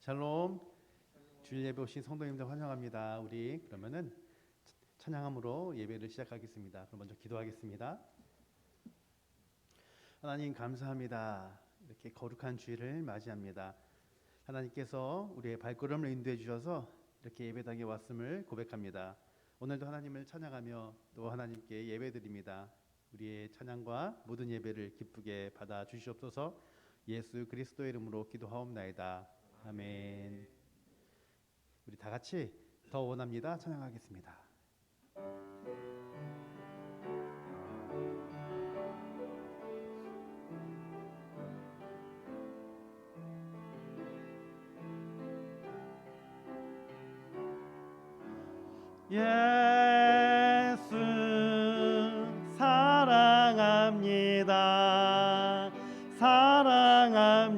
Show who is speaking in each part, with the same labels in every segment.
Speaker 1: 샬롬. 주일 예배 오신 성도님들 환영합니다. 우리 그러면은 찬양함으로 예배를 시작하겠습니다. 그럼 먼저 기도하겠습니다. 하나님 감사합니다. 이렇게 거룩한 주일을 맞이합니다. 하나님께서 우리의 발걸음을 인도해 주셔서 이렇게 예배당에 왔음을 고백합니다. 오늘도 하나님을 찬양하며 또 하나님께 예배드립니다. 우리의 찬양과 모든 예배를 기쁘게 받아 주시옵소서. 예수 그리스도의 이름으로 기도하옵나이다. 아멘. 우리 다 같이 더 원합니다. 찬양하겠습니다. 예수 사랑합니다. 사랑합니다.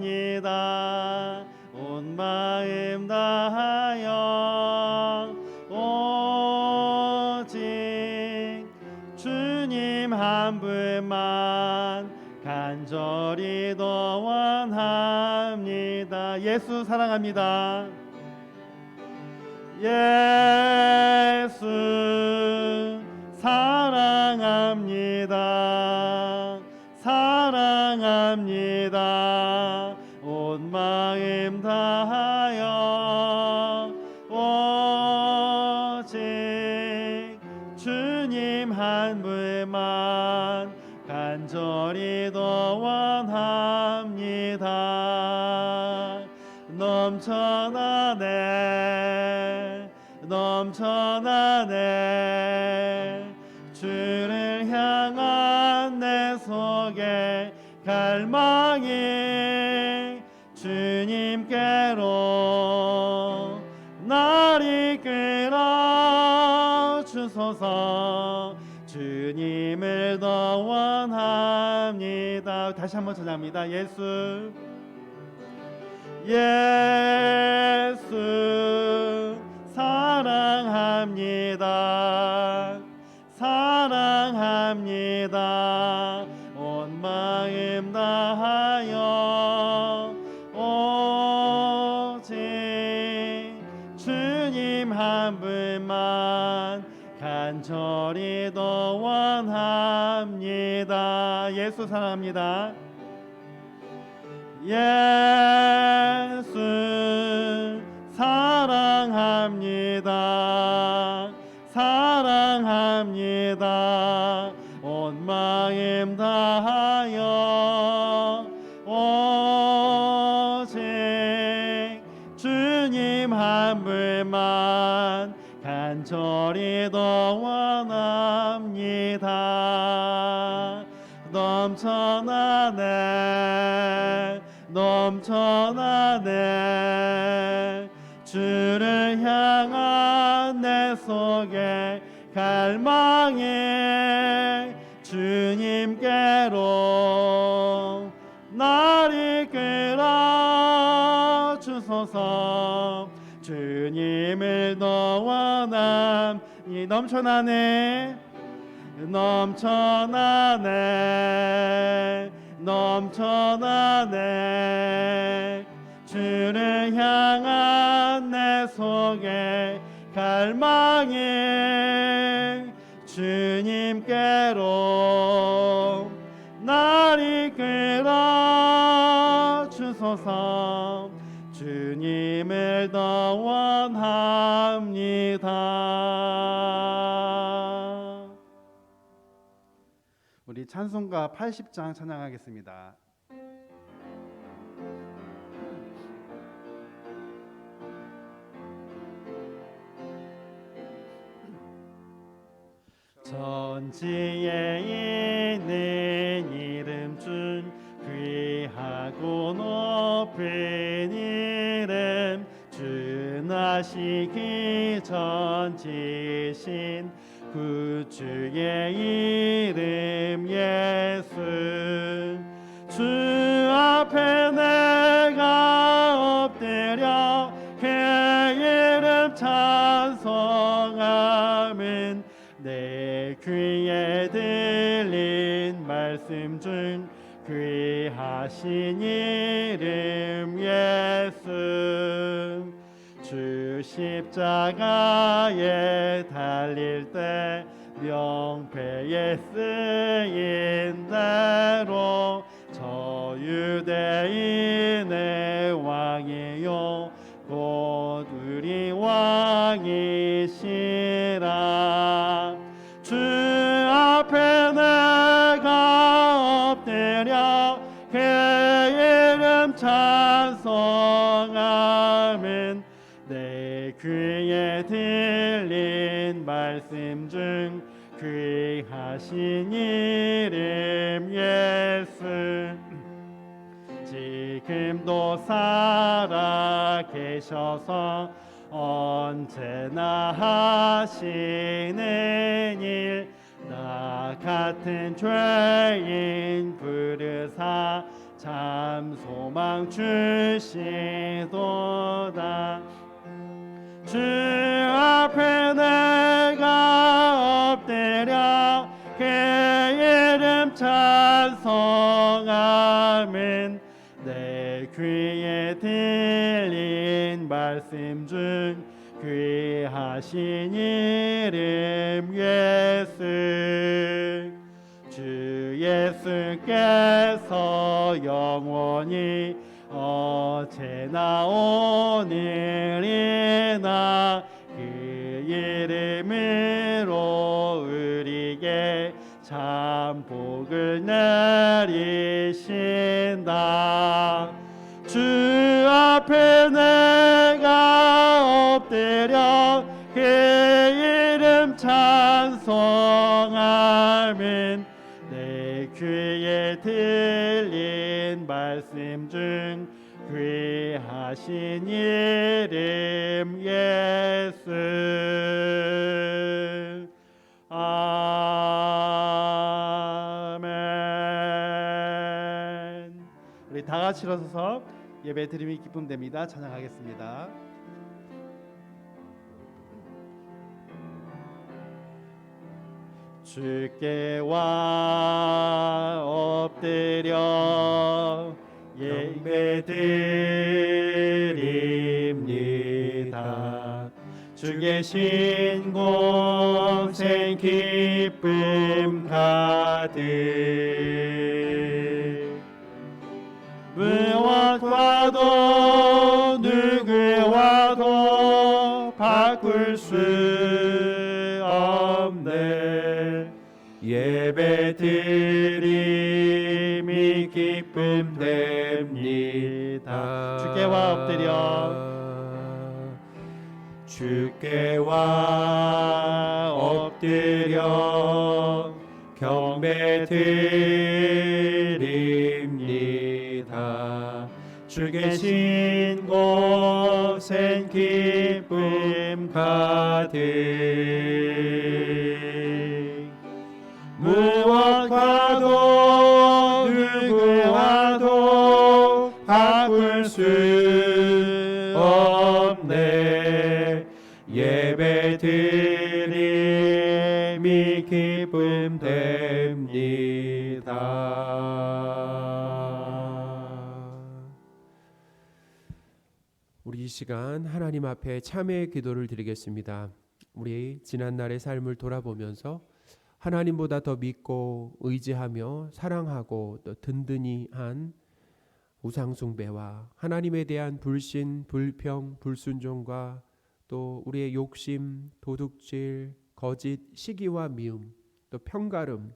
Speaker 1: 온 마음 다하여 오직 주님 한 분만 간절히 더 원합니다. 예수 사랑합니다. 예수 사랑합니다. 사랑합니다. 온 마음 다하여 오직 주님 한 분만 간절히 더 원합니다. 넘쳐나네 주를 향한 내 속에 갈망이 주님께로 날 이끌어 주소서. 주님을 더 원합니다. 다시 한번 찬양합니다. 예수 사랑합니다. 사랑합니다. 온 마음 다하여 오직 주님 한 분만 간절히 더 원합니다. 예수 사랑합니다. 예수 사랑합니다. 사랑합니다. 온 마음 다하여 오직 주님 한 분만 간절히 더 원합니다. 넘쳐나네 주를 향한 내 속에 갈망이 주님께로 날 이끌어 주소서. 주님을 더 원함이 넘쳐나네 주를 향한 내 속에 갈망이 주님께로 날 이끌어 주소서. 주님을 더 원합니다. 우리 찬송가 80장 찬양하겠습니다. 천지에 있는 이름 중 귀하고 높은 이름 주 나시기 전지신 구주의 이름 예수. 주 앞에 내가 엎드려 그 이름 찬송함은 내 귀에 들린 말씀 중 귀한 귀하신 이름 예수. 주 십자가에 달릴 때 명패에 쓰인 대로 저 유대인의 왕이요 곧 우리 왕이시라. 주 앞에 내가 엎드려 그 이름 찬송하면 내 귀에 들린 말씀 중 귀하신 이름 예수. 지금도 살아 계셔서 언제나 하시는 일, 나 같은 죄인 부르사 참 소망 주시도다. 주 앞에 내가 엎드려 그 이름 찬송하면 내 귀에 들린 말씀 중 귀하신 이름 예수. 주 예수께서 영원히 어제나 오늘이나 그 이름으로 우리에게 참 복을 내리신다. 주 앞에 내가 엎드려 그 이름 찬송하면 내 귀에 들린 말씀 중 귀하신 이름 예수. 아멘. 우리 다 같이 일어서서 예배 드림이 기쁨 됩니다. 찬양하겠습니다. 주께 와 엎드려 예배드립니다. 주 계신 곳엔 기쁨 가득. 무엇과도 누구와도 바꿀 수 없네. 예배드림이 기쁨 됩니다. 주께 와 엎드려 주께 와 엎드려 경배드립니다. 주 계신 곳엔 기쁨 가득. 무엇과도 누구와도 바꿀 수 없네. 예배드림이 기쁨 됩니다.
Speaker 2: 우리 이 시간 하나님 앞에 참회의 기도를 드리겠습니다. 우리 지난날의 삶을 돌아보면서 하나님보다 더 믿고 의지하며 사랑하고 또 든든히 한 우상숭배와 하나님에 대한 불신, 불평, 불순종과 또 우리의 욕심, 도둑질, 거짓, 시기와 미움, 또 편가름,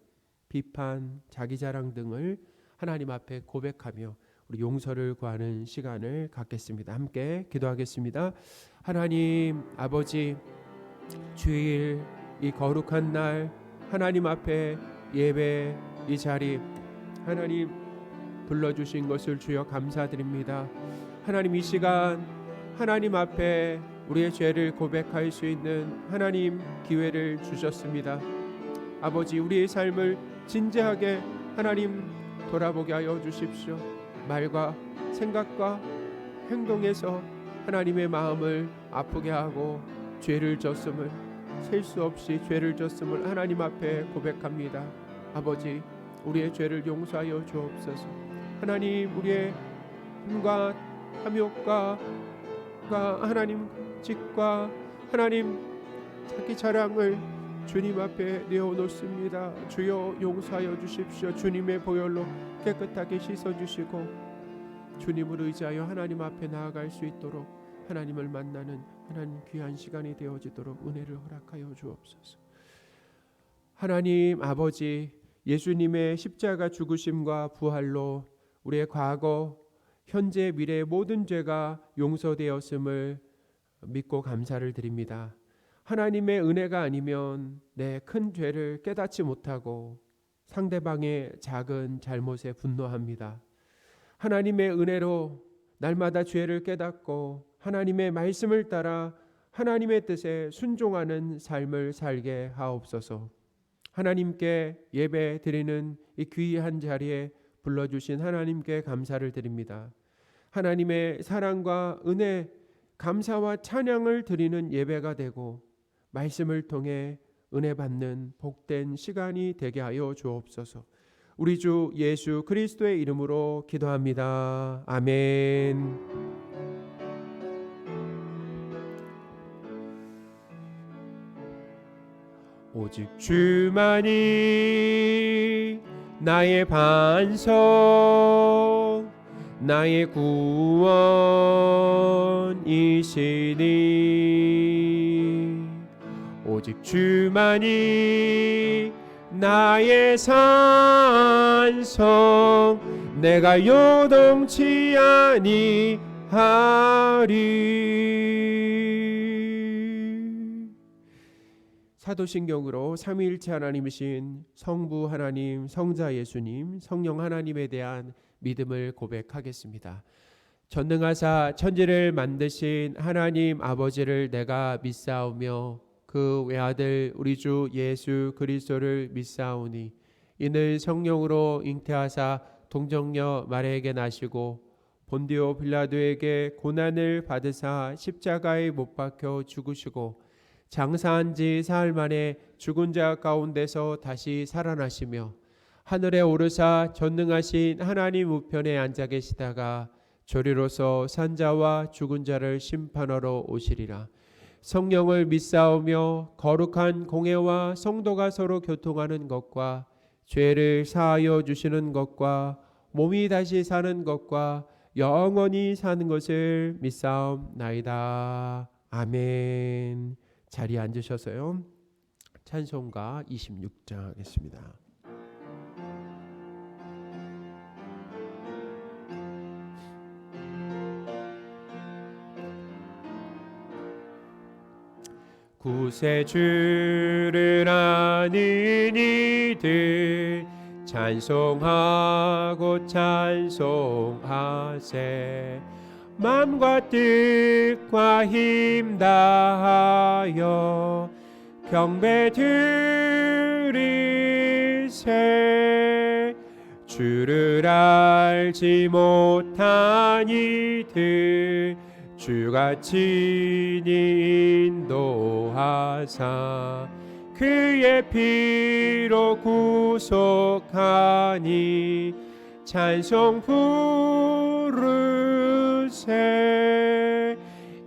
Speaker 2: 비판, 자기자랑 등을 하나님 앞에 고백하며 우리 용서를 구하는 시간을 갖겠습니다. 함께 기도하겠습니다. 하나님 아버지, 주일 이 거룩한 날 하나님 앞에 예배 이 자리 하나님 불러주신 것을 주여 감사드립니다. 하나님 이 시간 하나님 앞에 우리의 죄를 고백할 수 있는 하나님 기회를 주셨습니다. 아버지, 우리의 삶을 진지하게 하나님 돌아보게 하여 주십시오. 말과 생각과 행동에서 하나님의 마음을 아프게 하고 죄를 졌음을, 셀 수 없이 죄를 졌음을 하나님 앞에 고백합니다. 아버지, 우리의 죄를 용서하여 주옵소서. 하나님 우리의 힘과 탐욕과 하나님 직과 하나님 자기 자랑을 주님 앞에 내어놓습니다. 주여 용서하여 주십시오. 주님의 보혈로 깨끗하게 씻어주시고 주님을 의지하여 하나님 앞에 나아갈 수 있도록 하나님을 만나는 하나님 귀한 시간이 되어지도록 은혜를 허락하여 주옵소서. 하나님 아버지, 예수님의 십자가 죽으심과 부활로 우리의 과거, 현재, 미래의 모든 죄가 용서되었음을 믿고 감사를 드립니다. 하나님의 은혜가 아니면 내 큰 죄를 깨닫지 못하고 상대방의 작은 잘못에 분노합니다. 하나님의 은혜로 날마다 죄를 깨닫고 하나님의 말씀을 따라 하나님의 뜻에 순종하는 삶을 살게 하옵소서. 하나님께 예배 드리는 이 귀한 자리에 불러주신 하나님께 감사를 드립니다. 하나님의 사랑과 은혜, 감사와 찬양을 드리는 예배가 되고 말씀을 통해 은혜 받는 복된 시간이 되게 하여 주옵소서. 우리 주 예수 그리스도의 이름으로 기도합니다. 아멘. 오직 주만이 나의 반석, 나의 구원이시니 오직 주만이 나의 산성, 내가 요동치 아니하리. 사도신경으로 삼위일체 하나님이신 성부 하나님, 성자 예수님, 성령 하나님에 대한 믿음을 고백하겠습니다. 전능하사 천지를 만드신 하나님 아버지를 내가 믿사오며 그 외아들 우리 주 예수 그리스도를 믿사오니 이는 성령으로 잉태하사 동정녀 마리아에게 나시고 본디오 빌라도에게 고난을 받으사 십자가에 못 박혀 죽으시고 장사한 지 사흘 만에 죽은 자 가운데서 다시 살아나시며 하늘에 오르사 전능하신 하나님 우편에 앉아 계시다가 저리로서 산자와 죽은 자를 심판하러 오시리라. 성령을 믿사오며 거룩한 공회와 성도가 서로 교통하는 것과 죄를 사하여 주시는 것과 몸이 다시 사는 것과 영원히 사는 것을 믿사옵나이다. 아멘. 자리에 앉으셔서요. 찬송가 26장 하겠습니다. 구세주를 아는 이들 찬송하고 찬송하세. 맘과 뜻과 힘 다하여 경배 드리세. 주를 알지 못한 이들 주가 친히 인도하사 그의 피로 구속하니 찬송 부르세.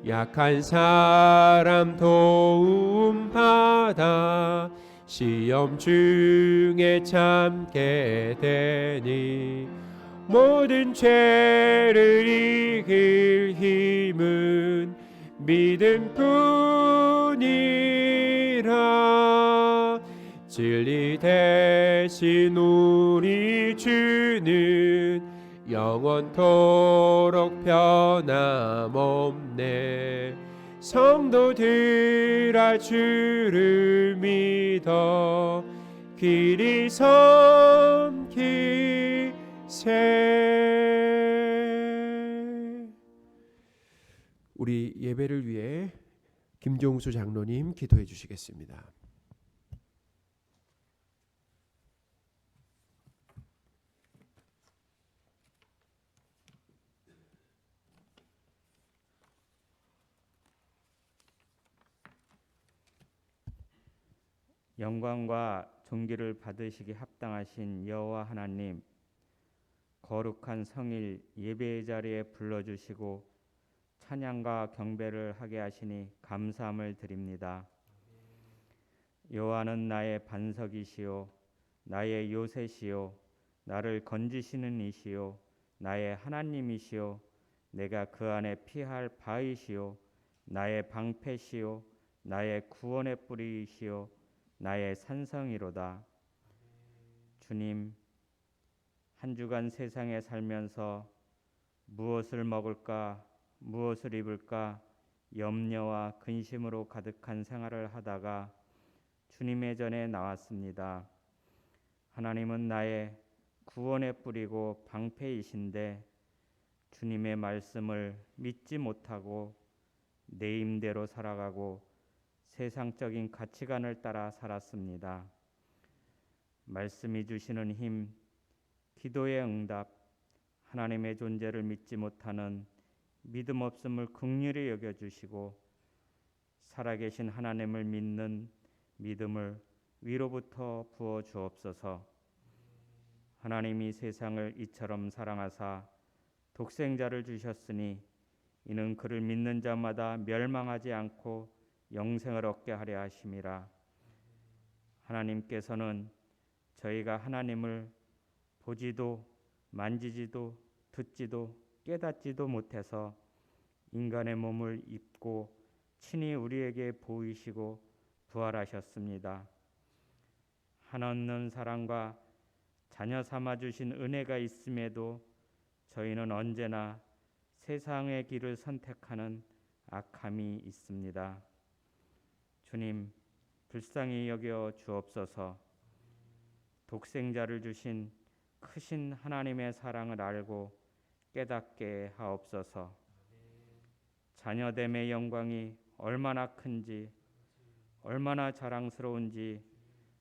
Speaker 2: 약한 사람 도움 받아 시험 중에 참게 되니 모든 죄를 이길 힘은 믿음뿐이라. 진리 대신 우리 주는 영원토록 변함없네. 성도들아 주를 믿어 길이 섬기세. 우리 예배를 위해 김종수 장로님 기도해 주시겠습니다.
Speaker 3: 영광과 존귀를 받으시기 합당하신 여호와 하나님, 거룩한 성일 예배의 자리에 불러주시고 찬양과 경배를 하게 하시니 감사함을 드립니다. 여호와는 나의 반석이시요 나의 요새시요 나를 건지시는 이시요 나의 하나님이시요 내가 그 안에 피할 바이시요 나의 방패시요 나의 구원의 뿌리이시요 나의 산성이로다. 주님, 한 주간 세상에 살면서 무엇을 먹을까 무엇을 입을까 염려와 근심으로 가득한 생활을 하다가 주님의 전에 나왔습니다. 하나님은 나의 구원의 뿌리고 방패이신데 주님의 말씀을 믿지 못하고 내 힘대로 살아가고 세상적인 가치관을 따라 살았습니다. 말씀이 주시는 힘, 기도의 응답, 하나님의 존재를 믿지 못하는 믿음 없음을 긍휼히 여겨주시고 살아계신 하나님을 믿는 믿음을 위로부터 부어 주옵소서. 하나님이 세상을 이처럼 사랑하사 독생자를 주셨으니 이는 그를 믿는 자마다 멸망하지 않고 영생을 얻게 하려 하심이라. 하나님께서는 저희가 하나님을 보지도 만지지도 듣지도 깨닫지도 못해서 인간의 몸을 입고 친히 우리에게 보이시고 부활하셨습니다. 한없는 사랑과 자녀 삼아 주신 은혜가 있음에도 저희는 언제나 세상의 길을 선택하는 악함이 있습니다. 주님, 불쌍히 여겨 주옵소서. 독생자를 주신 크신 하나님의 사랑을 알고 깨닫게 하옵소서. 자녀됨의 영광이 얼마나 큰지 얼마나 자랑스러운지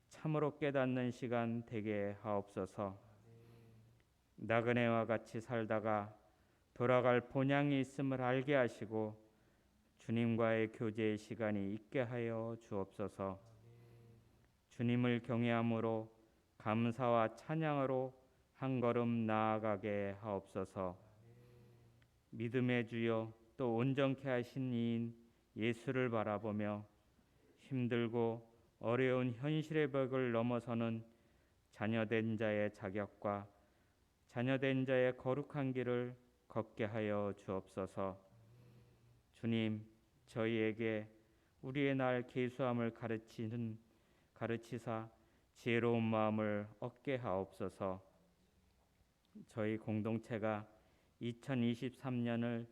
Speaker 3: 참으로 깨닫는 시간 되게 하옵소서. 나그네와 같이 살다가 돌아갈 본향이 있음을 알게 하시고 주님과의 교제의 시간이 있게 하여 주옵소서. 주님을 경외함으로 감사와 찬양으로 한 걸음 나아가게 하옵소서. 믿음의 주여 또 온전케 하신 이인 예수를 바라보며 힘들고 어려운 현실의 벽을 넘어서는 자녀된 자의 자격과 자녀된 자의 거룩한 길을 걷게 하여 주옵소서. 주님, 저희에게 우리의 날 계수함을 가르치사 지혜로운 마음을 얻게 하옵소서. 저희 공동체가 2023년을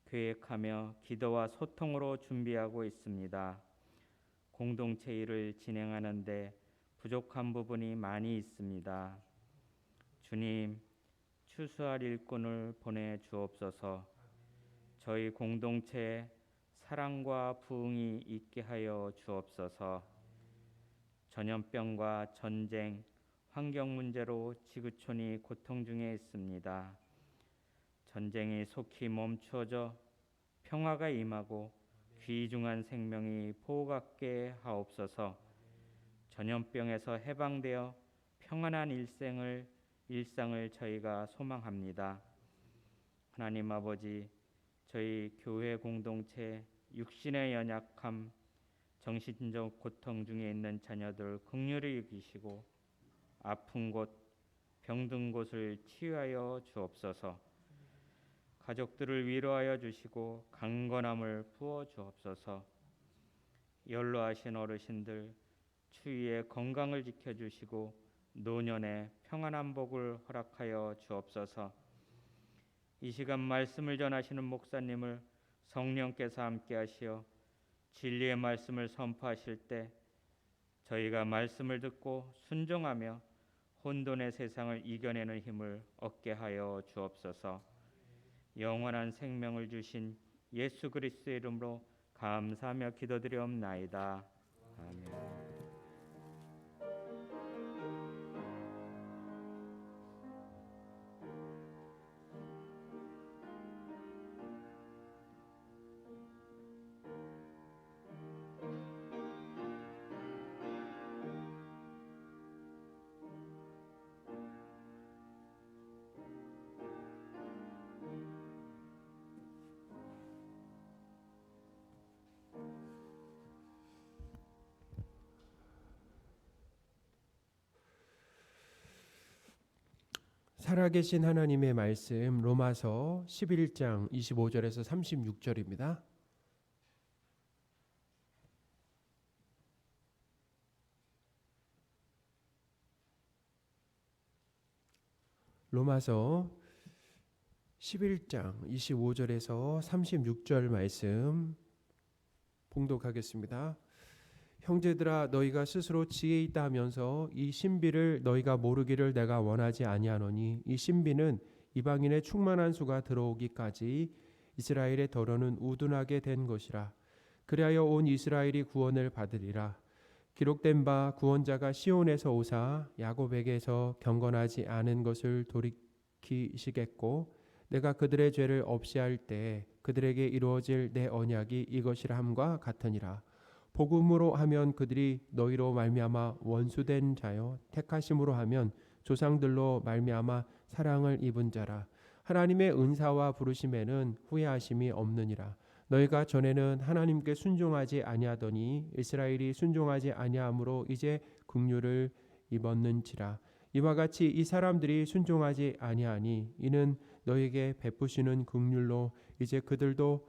Speaker 3: 계획하며 기도와 소통으로 준비하고 있습니다. 공동체 일을 진행하는데 부족한 부분이 많이 있습니다. 주님, 추수할 일꾼을 보내 주옵소서. 저희 공동체에 사랑과 부흥이 있게 하여 주옵소서. 전염병과 전쟁, 환경 문제로 지구촌이 고통 중에 있습니다. 전쟁이 속히 멈추어져 평화가 임하고 귀중한 생명이 보호받게 하옵소서. 전염병에서 해방되어 평안한 일상을 저희가 소망합니다. 하나님 아버지, 저희 교회 공동체 육신의 연약함, 정신적 고통 중에 있는 자녀들 긍휼히 여기시고 아픈 곳, 병든 곳을 치유하여 주옵소서. 가족들을 위로하여 주시고 강건함을 부어 주옵소서. 연로하신 어르신들 추위에 건강을 지켜주시고 노년에 평안한 복을 허락하여 주옵소서. 이 시간 말씀을 전하시는 목사님을 성령께서 함께하시어 진리의 말씀을 선포하실 때 저희가 말씀을 듣고 순종하며 혼돈의 세상을 이겨내는 힘을 얻게 하여 주옵소서. 영원한 생명을 주신 예수 그리스도의 이름으로 감사하며 기도드리옵나이다. 아멘.
Speaker 2: 살아계신 하나님의 말씀 로마서 11장 25절에서 36절입니다. 로마서 11장 25절에서 36절 말씀 봉독하겠습니다. 형제들아 너희가 스스로 지혜 있다 하면서 이 신비를 너희가 모르기를 내가 원하지 아니하노니 이 신비는 이방인의 충만한 수가 들어오기까지 이스라엘의 더러는 우둔하게 된 것이라. 그리하여 온 이스라엘이 구원을 받으리라. 기록된 바 구원자가 시온에서 오사 야곱에게서 경건하지 않은 것을 돌이키시겠고 내가 그들의 죄를 없이 할 때 그들에게 이루어질 내 언약이 이것이라 함과 같으니라. 복음으로 하면 그들이 너희로 말미암아 원수된 자요 택하심으로 하면 조상들로 말미암아 사랑을 입은 자라. 하나님의 은사와 부르심에는 후회하심이 없느니라. 너희가 전에는 하나님께 순종하지 아니하더니 이스라엘이 순종하지 아니함으로 이제 긍휼을 입었는지라. 이와 같이 이 사람들이 순종하지 아니하니 이는 너희에게 베푸시는 긍휼로 이제 그들도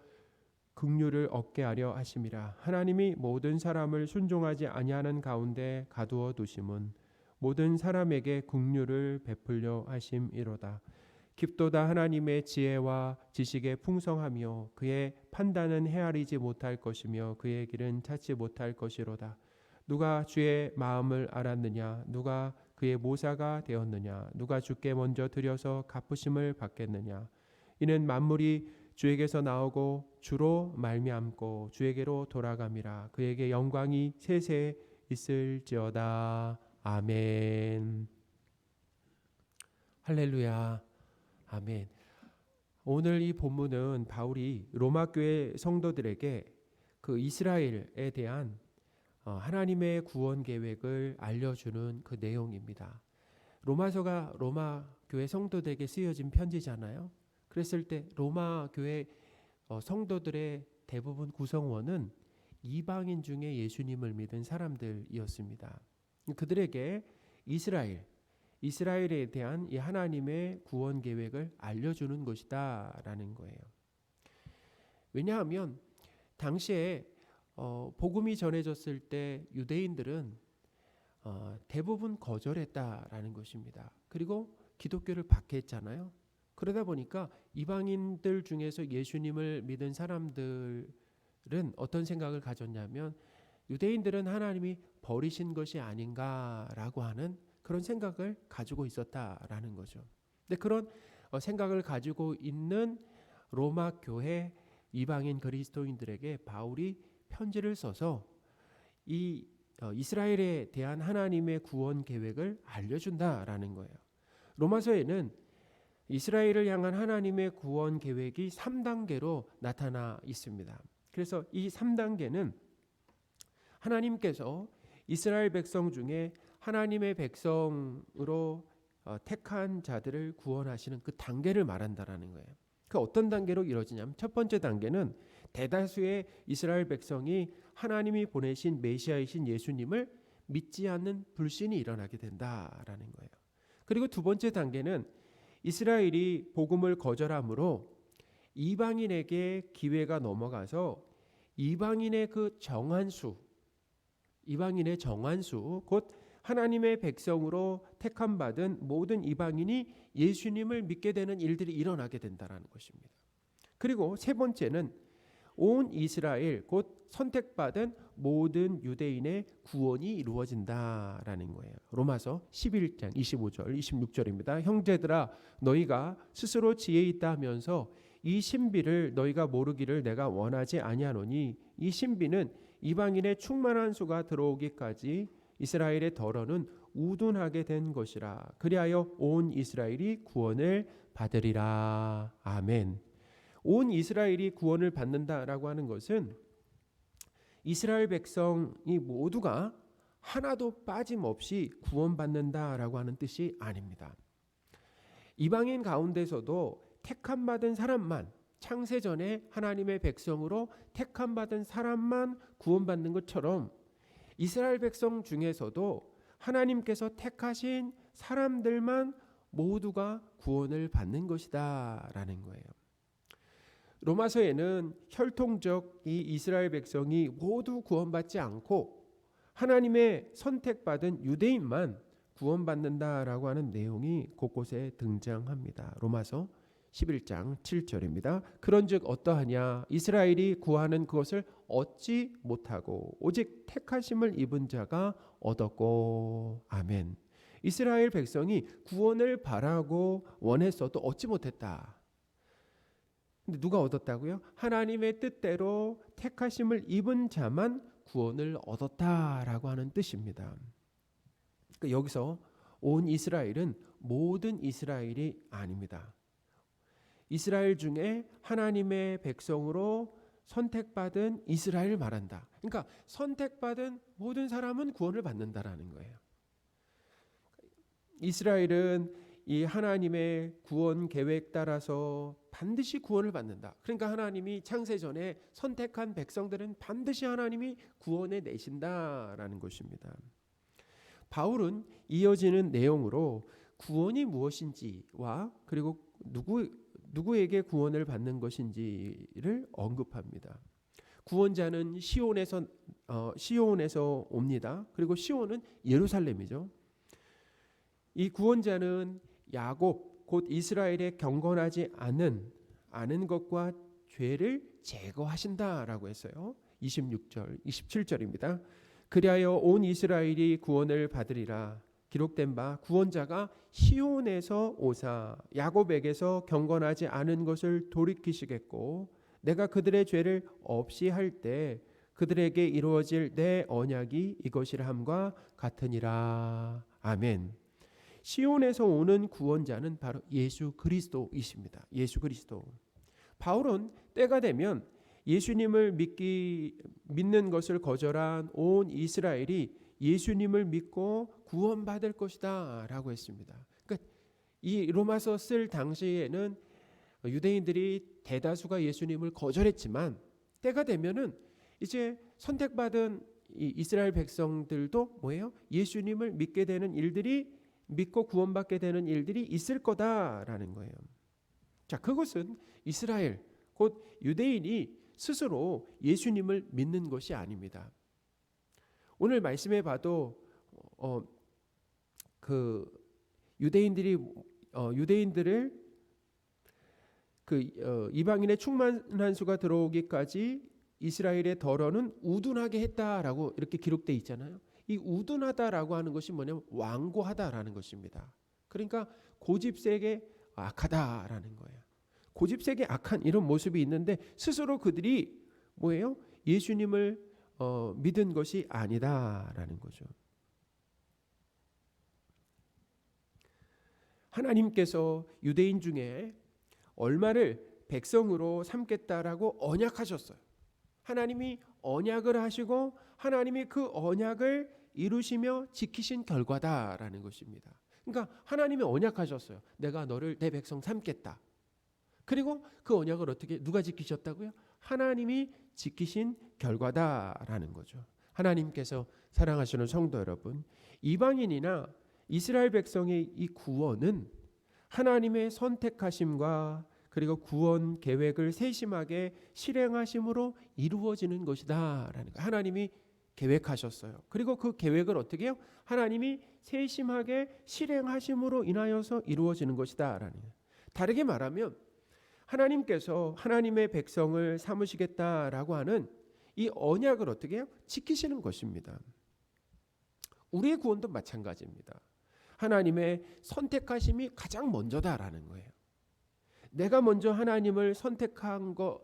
Speaker 2: 긍휼을 얻게 하려 하심이라. 하나님이 모든 사람을 순종하지 아니하는 가운데 가두어 두심은 모든 사람에게 긍휼을 베풀려 하심이로다. 깊도다 하나님의 지혜와 지식의 풍성하며 그의 판단은 헤아리지 못할 것이며 그의 길은 찾지 못할 것이로다. 누가 주의 마음을 알았느냐? 누가 그의 모사가 되었느냐? 누가 주께 먼저 드려서 갚으심을 받겠느냐? 이는 만물이 주에게서 나오고 주로 말미암고 주에게로 돌아감이라. 그에게 영광이 세세 있을지어다. 아멘. 할렐루야. 아멘. 오늘 이 본문은 바울이 로마 교회 성도들에게 그 이스라엘에 대한 하나님의 구원 계획을 알려주는 그 내용입니다. 로마서가 로마 교회 성도들에게 쓰여진 편지잖아요. 그랬을 때 로마 교회 성도들의 대부분 구성원은 이방인 중에 예수님을 믿은 사람들이었습니다. 그들에게 이스라엘에 대한 이 하나님의 구원 계획을 알려주는 것이다라는 거예요. 왜냐하면 당시에 복음이 전해졌을 때 유대인들은 대부분 거절했다라는 것입니다. 그리고 기독교를 박해했잖아요. 그러다 보니까 이방인들 중에서 예수님을 믿은 사람들은 어떤 생각을 가졌냐면 유대인들은 하나님이 버리신 것이 아닌가라고 하는 그런 생각을 가지고 있었다라는 거죠. 근데 그런 생각을 가지고 있는 로마 교회 이방인 그리스도인들에게 바울이 편지를 써서 이 이스라엘에 대한 하나님의 구원 계획을 알려준다라는 거예요. 로마서에는 이스라엘을 향한 하나님의 구원 계획이 3단계로 나타나 있습니다. 그래서 이 3단계는 하나님께서 이스라엘 백성 중에 하나님의 백성으로 택한 자들을 구원하시는 그 단계를 말한다라는 거예요. 그 어떤 단계로 이루어지냐면 첫 번째 단계는 대다수의 이스라엘 백성이 하나님이 보내신 메시아이신 예수님을 믿지 않는 불신이 일어나게 된다라는 거예요. 그리고 두 번째 단계는 이스라엘이 복음을 거절함으로 이방인에게 기회가 넘어가서 이방인의 정한수 곧 하나님의 백성으로 택함 받은 모든 이방인이 예수님을 믿게 되는 일들이 일어나게 된다는 것입니다. 그리고 세 번째는 온 이스라엘 곧 선택받은 모든 유대인의 구원이 이루어진다라는 거예요. 로마서 11장 25절 26절입니다. 형제들아 너희가 스스로 지혜 있다 하면서 이 신비를 너희가 모르기를 내가 원하지 아니하노니 이 신비는 이방인의 충만한 수가 들어오기까지 이스라엘의 덜어는 우둔하게 된 것이라. 그리하여 온 이스라엘이 구원을 받으리라. 아멘. 온 이스라엘이 구원을 받는다라고 하는 것은 이스라엘 백성이 모두가 하나도 빠짐없이 구원받는다라고 하는 뜻이 아닙니다. 이방인 가운데서도 택함받은 사람만, 창세전에 하나님의 백성으로 택함받은 사람만 구원받는 것처럼 이스라엘 백성 중에서도 하나님께서 택하신 사람들만 모두가 구원을 받는 것이다라는 거예요. 로마서에는 혈통적 이 이스라엘 백성이 모두 구원받지 않고 하나님의 선택받은 유대인만 구원받는다라고 하는 내용이 곳곳에 등장합니다. 로마서 11장 7절입니다. 그런즉 어떠하냐 이스라엘이 구하는 그것을 얻지 못하고 오직 택하심을 입은 자가 얻었고 아멘. 이스라엘 백성이 구원을 바라고 원했어도 얻지 못했다. 근데 누가 얻었다고요? 하나님의 뜻대로 택하심을 입은 자만 구원을 얻었다라고 하는 뜻입니다. 그러니까 여기서 온 이스라엘은 모든 이스라엘이 아닙니다. 이스라엘 중에 하나님의 백성으로 선택받은 이스라엘을 말한다. 그러니까 선택받은 모든 사람은 구원을 받는다라는 거예요. 이스라엘은 이 하나님의 구원 계획 따라서 반드시 구원을 받는다. 그러니까 하나님이 창세전에 선택한 백성들은 반드시 하나님이 구원해 내신다라는 것입니다. 바울은 이어지는 내용으로 구원이 무엇인지와 그리고 누구에게 구원을 받는 것인지를 언급합니다. 구원자는 시온에서 옵니다. 그리고 시온은 예루살렘이죠. 이 구원자는 야곱 곧 이스라엘의 경건하지 않은 것과 죄를 제거하신다라고 했어요. 26절, 27절입니다. 그리하여 온 이스라엘이 구원을 받으리라. 기록된 바 구원자가 시온에서 오사 야곱에게서 경건하지 않은 것을 돌이키시겠고 내가 그들의 죄를 없이 할 때 그들에게 이루어질 내 언약이 이것이라 함과 같으니라. 아멘. 시온에서 오는 구원자는 바로 예수 그리스도이십니다. 예수 그리스도. 바울은 때가 되면 예수님을 믿는 것을 거절한 온 이스라엘이 예수님을 믿고 구원받을 것이다 라고 했습니다. 그러니까 이 로마서 쓸 당시에는 유대인들이 대다수가 예수님을 거절했지만 때가 되면은 이제 선택받은 이 이스라엘 백성들도 뭐예요? 예수님을 믿게 되는 일들이 믿고 구원받게 되는 일들이 있을 거다라는 거예요. 자, 그것은 이스라엘 곧 유대인이 스스로 예수님을 믿는 것이 아닙니다. 오늘 말씀해 봐도 그 유대인들을 이방인의 충만한 수가 들어오기까지 이스라엘의 덜어는 우둔하게 했다라고 이렇게 기록되어 있잖아요. 이 우둔하다라고 하는 것이 뭐냐면 완고하다라는 것입니다. 그러니까 고집세게 악하다라는 거예요. 고집세게 악한 이런 모습이 있는데 스스로 그들이 뭐예요? 예수님을 믿은 것이 아니다라는 거죠. 하나님께서 유대인 중에 얼마를 백성으로 삼겠다라고 언약하셨어요. 하나님이 언약을 하시고 하나님이 그 언약을 이루시며 지키신 결과다라는 것입니다. 그러니까 하나님이 언약하셨어요. 내가 너를 내 백성 삼겠다. 그리고 그 언약을 어떻게 누가 지키셨다고요? 하나님이 지키신 결과다라는 거죠. 하나님께서 사랑하시는 성도 여러분, 이방인이나 이스라엘 백성의 이 구원은 하나님의 선택하심과 그리고 구원 계획을 세심하게 실행하심으로 이루어지는 것이다라는 거. 하나님이 계획하셨어요. 그리고 그 계획을 어떻게 해요? 하나님이 세심하게 실행하심으로 인하여서 이루어지는 것이다라는 거예요. 다르게 말하면 하나님께서 하나님의 백성을 삼으시겠다라고 하는 이 언약을 어떻게 해요? 지키시는 것입니다. 우리의 구원도 마찬가지입니다. 하나님의 선택하심이 가장 먼저다라는 거예요. 내가 먼저 하나님을 선택하거나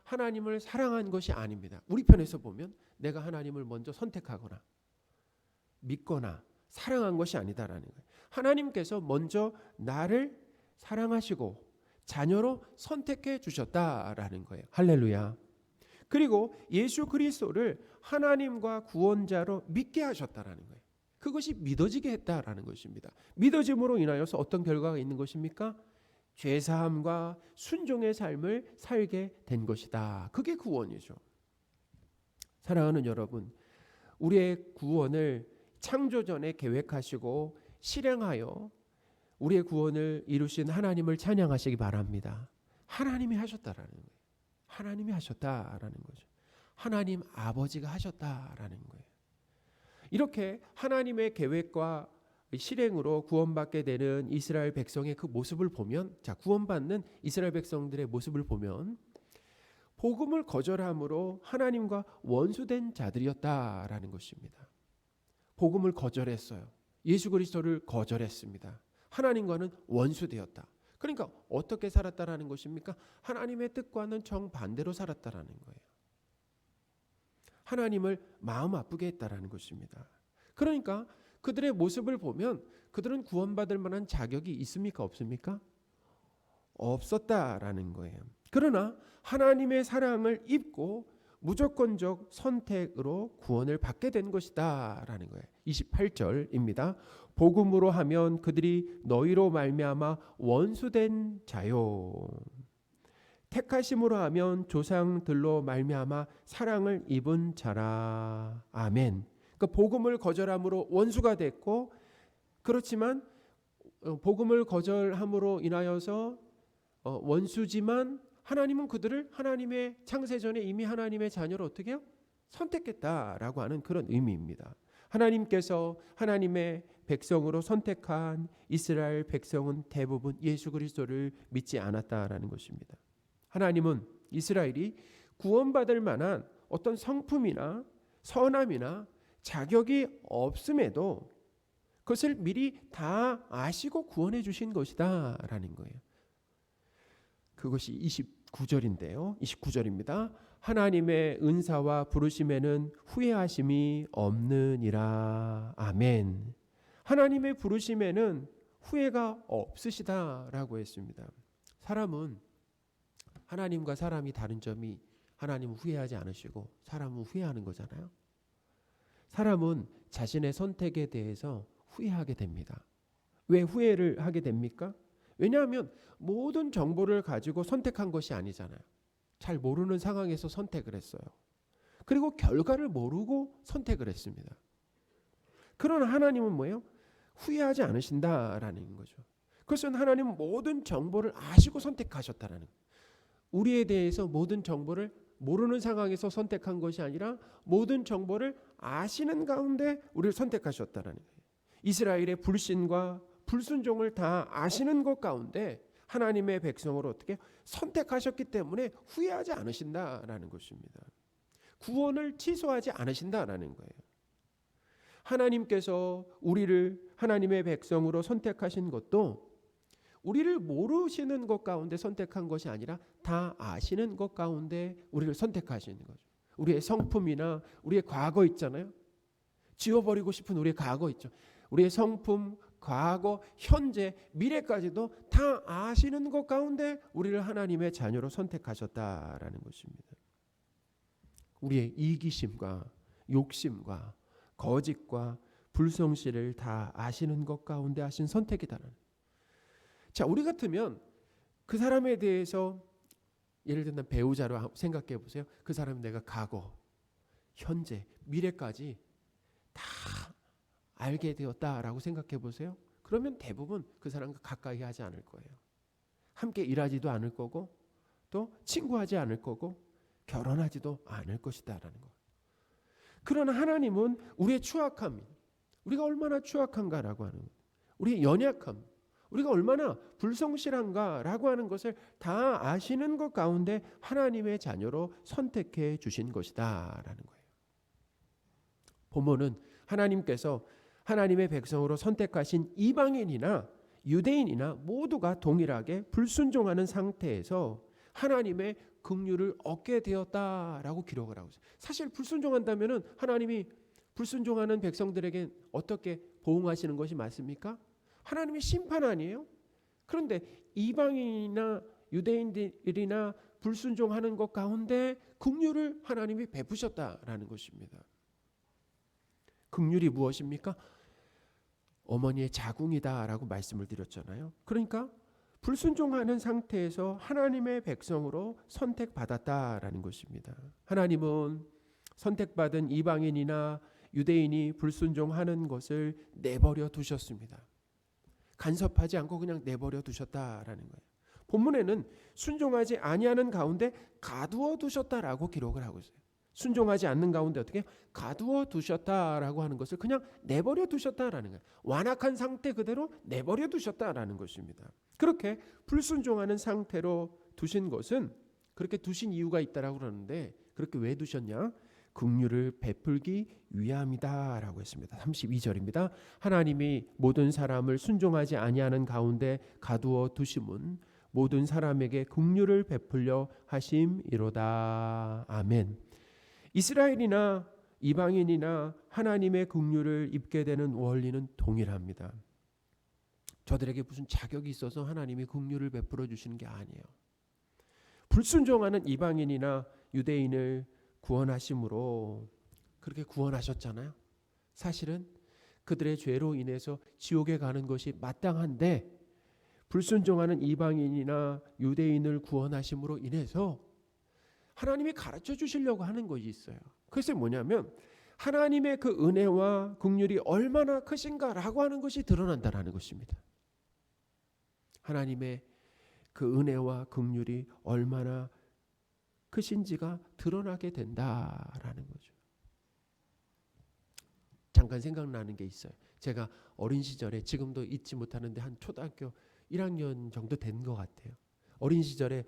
Speaker 2: 하나님을 사랑한 것이 아닙니다. 우리 편에서 보면 내가 하나님을 먼저 선택하거나 믿거나 사랑한 것이 아니다라는 거예요. 하나님께서 먼저 나를 사랑하시고 자녀로 선택해 주셨다라는 거예요. 할렐루야. 그리고 예수 그리스도를 하나님과 구원자로 믿게 하셨다라는 거예요. 그것이 믿어지게 했다라는 것입니다. 믿어짐으로 인하여서 어떤 결과가 있는 것입니까? 죄사함과 순종의 삶을 살게 된 것이다. 그게 구원이죠. 사랑하는 여러분, 우리의 구원을 창조전에 계획하시고 실행하여 우리의 구원을 이루신 하나님을 찬양하시기 바랍니다. 하나님이 하셨다라는 거예요. 하나님이 하셨다라는 거죠. 하나님 아버지가 하셨다라는 거예요. 이렇게 하나님의 계획과 실행으로 구원받게 되는 이스라엘 백성의 그 모습을 보면, 자, 구원받는 이스라엘 백성들의 모습을 보면 복음을 거절함으로 하나님과 원수된 자들이었다라는 것입니다. 복음을 거절했어요. 예수 그리스도를 거절했습니다. 하나님과는 원수되었다. 그러니까 어떻게 살았다라는 것입니까? 하나님의 뜻과는 정반대로 살았다라는 거예요. 하나님을 마음 아프게 했다라는 것입니다. 그러니까 그들의 모습을 보면 그들은 구원받을 만한 자격이 있습니까? 없습니까? 없었다라는 거예요. 그러나 하나님의 사랑을 입고 무조건적 선택으로 구원을 받게 된 것이다라는 거예요. 28절입니다. 복음으로 하면 그들이 너희로 말미암아 원수된 자요. 택하심으로 하면 조상들로 말미암아 사랑을 입은 자라. 아멘. 그러니까 복음을 거절함으로 원수가 됐고, 그렇지만 복음을 거절함으로 인하여서 원수지만 하나님은 그들을 하나님의 창세전에 이미 하나님의 자녀로 어떻게 해요? 선택했다라고 하는 그런 의미입니다. 하나님께서 하나님의 백성으로 선택한 이스라엘 백성은 대부분 예수 그리스도를 믿지 않았다라는 것입니다. 하나님은 이스라엘이 구원받을 만한 어떤 성품이나 선함이나 자격이 없음에도 그것을 미리 다 아시고 구원해 주신 것이다라는 거예요. 그것이 29절인데요. 29절입니다. 하나님의 은사와 부르심에는 후회하심이 없느니라. 아멘. 하나님의 부르심에는 후회가 없으시다라고 했습니다. 사람은 하나님과 사람이 다른 점이 하나님은 후회하지 않으시고 사람은 후회하는 거잖아요. 사람은 자신의 선택에 대해서 후회하게 됩니다. 왜 후회를 하게 됩니까? 왜냐하면 모든 정보를 가지고 선택한 것이 아니잖아요. 잘 모르는 상황에서 선택을 했어요. 그리고 결과를 모르고 선택을 했습니다. 그러나 하나님은 뭐예요? 후회하지 않으신다라는 거죠. 그것은 하나님은 모든 정보를 아시고 선택하셨다라는 거예요. 우리에 대해서 모든 정보를 모르는 상황에서 선택한 것이 아니라 모든 정보를 아시는 가운데 우리를 선택하셨다라는 거예요. 이스라엘의 불신과 불순종을 다 아시는 것 가운데 하나님의 백성으로 어떻게 선택하셨기 때문에 후회하지 않으신다라는 것입니다. 구원을 취소하지 않으신다라는 거예요. 하나님께서 우리를 하나님의 백성으로 선택하신 것도 우리를 모르시는 것 가운데 선택한 것이 아니라 다 아시는 것 가운데 우리를 선택하시는 거죠. 우리의 성품이나 우리의 과거 있잖아요. 지워버리고 싶은 우리의 과거 있죠. 우리의 성품, 과거, 현재, 미래까지도 다 아시는 것 가운데 우리를 하나님의 자녀로 선택하셨다라는 것입니다. 우리의 이기심과 욕심과 거짓과 불성실을 다 아시는 것 가운데 하신 선택이다라는. 자, 우리 같으면 그 사람에 대해서 예를 들면 배우자로 생각해 보세요. 그 사람은 내가 과거, 현재, 미래까지 다 알게 되었다라고 생각해 보세요. 그러면 대부분 그 사람과 가까이 하지 않을 거예요. 함께 일하지도 않을 거고 또 친구하지 않을 거고 결혼하지도 않을 것이다라는 거. 그러나 하나님은 우리의 추악함, 우리가 얼마나 추악한가라고 하는, 우리의 연약함, 우리가 얼마나 불성실한가라고 하는 것을 다 아시는 것 가운데 하나님의 자녀로 선택해 주신 것이다라는 거예요. 본문은 하나님께서 하나님의 백성으로 선택하신 이방인이나 유대인이나 모두가 동일하게 불순종하는 상태에서 하나님의 긍휼을 얻게 되었다라고 기록을 하고 있어요. 사실 불순종한다면은 하나님이 불순종하는 백성들에게 어떻게 보응하시는 것이 맞습니까? 하나님의 심판 아니에요? 그런데 이방인이나 유대인들이나 불순종하는 것 가운데 긍휼을 하나님이 베푸셨다라는 것입니다. 긍휼이 무엇입니까? 어머니의 자궁이다라고 말씀을 드렸잖아요. 그러니까 불순종하는 상태에서 하나님의 백성으로 선택받았다라는 것입니다. 하나님은 선택받은 이방인이나 유대인이 불순종하는 것을 내버려 두셨습니다. 간섭하지 않고 그냥 내버려 두셨다라는 거예요. 본문에는 순종하지 아니하는 가운데 가두어 두셨다라고 기록을 하고 있어요. 순종하지 않는 가운데 어떻게 가두어 두셨다라고 하는 것을 그냥 내버려 두셨다라는 거예요. 완악한 상태 그대로 내버려 두셨다라는 것입니다. 그렇게 불순종하는 상태로 두신 것은 그렇게 두신 이유가 있다라고 그러는데 그렇게 왜 두셨냐? 긍휼을 베풀기 위함이다라고 했습니다. 32절입니다. 하나님이 모든 사람을 순종하지 아니하는 가운데 가두어 두심은 모든 사람에게 긍휼을 베풀려 하심이로다. 아멘. 이스라엘이나 이방인이나 하나님의 긍휼을 입게 되는 원리는 동일합니다. 저들에게 무슨 자격이 있어서 하나님이 긍휼을 베풀어 주시는 게 아니에요. 불순종하는 이방인이나 유대인을 구원하심으로 그렇게 구원하셨잖아요. 사실은 그들의 죄로 인해서 지옥에 가는 것이 마땅한데 불순종하는 이방인이나 유대인을 구원하심으로 인해서 하나님이 가르쳐 주시려고 하는 것이 있어요. 그것이 뭐냐면 하나님의 그 은혜와 긍휼이 얼마나 크신가라고 하는 것이 드러난다는 것입니다. 하나님의 그 은혜와 긍휼이 얼마나 크신지가 드러나게 된다라는 거죠. 잠깐 생각나는 게 있어요. 제가 어린 시절에 지금도 잊지 못하는데 한 초등학교 1학년 정도 된 것 같아요. 어린 시절에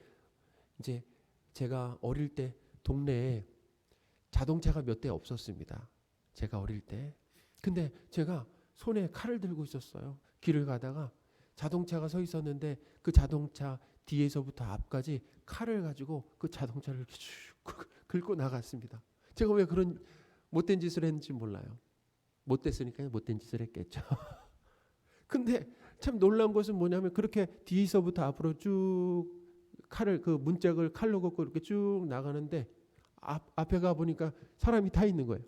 Speaker 2: 이제 제가 어릴 때 동네에 자동차가 몇 대 없었습니다. 제가 어릴 때. 근데 제가 손에 칼을 들고 있었어요. 길을 가다가 자동차가 서 있었는데 그 자동차 뒤에서부터 앞까지 칼을 가지고 그 자동차를 이렇게 쭉 긁고 나갔습니다. 제가 왜 그런 못된 짓을 했는지 몰라요. 못됐으니까 못된 짓을 했겠죠. 근데 참 놀라운 것은 뭐냐면 그렇게 뒤에서부터 앞으로 쭉 칼을 그 문짝을 칼로 걷고 이렇게 쭉 나가는데 앞에 가 보니까 사람이 다 있는 거예요.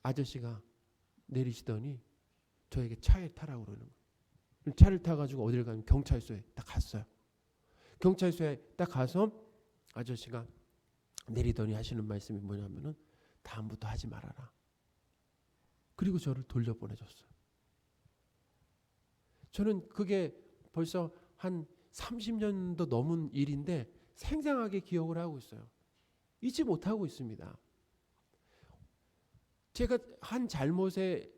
Speaker 2: 아저씨가 내리시더니 저에게 차에 타라고 그러는 거예요. 차를 타가지고 어딜 가면 경찰서에 딱 갔어요. 경찰서에 딱 가서 아저씨가 내리더니 하시는 말씀이 뭐냐면은 다음부터 하지 말아라. 그리고 저를 돌려보내줬어요. 저는 그게 벌써 한 30년도 넘은 일인데 생생하게 기억을 하고 있어요. 잊지 못하고 있습니다. 제가 한 잘못에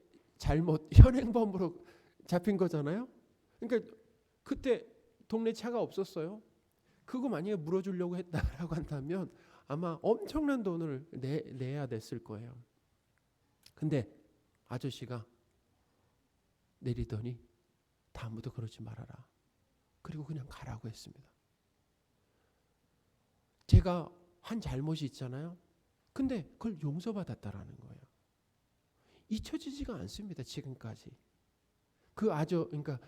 Speaker 2: 현행범으로 잡힌 거잖아요. 그러니까 그때 동네 차가 없었어요. 그거 만약에 물어주려고 했다라고 한다면 아마 엄청난 돈을 내야 됐을 거예요. 근데 아저씨가 내리더니 다음부터 그러지 말아라. 그리고 그냥 가라고 했습니다. 제가 한 잘못이 있잖아요. 근데 그걸 용서받았다라는 거예요. 잊혀지지가 않습니다. 지금까지. 그러니까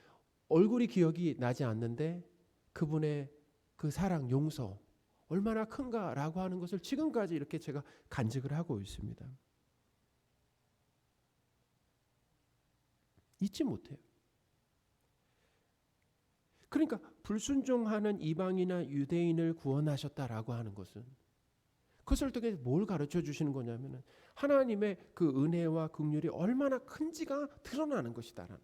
Speaker 2: 얼굴이 기억이 나지 않는데 그분의 그 사랑, 용서 얼마나 큰가라고 하는 것을 지금까지 이렇게 제가 간직을 하고 있습니다. 잊지 못해요. 그러니까 불순종하는 이방이나 유대인을 구원하셨다라고 하는 것은 그것을 통해 뭘 가르쳐 주시는 거냐면은 하나님의 그 은혜와 긍휼이 얼마나 큰지가 드러나는 것이다라는.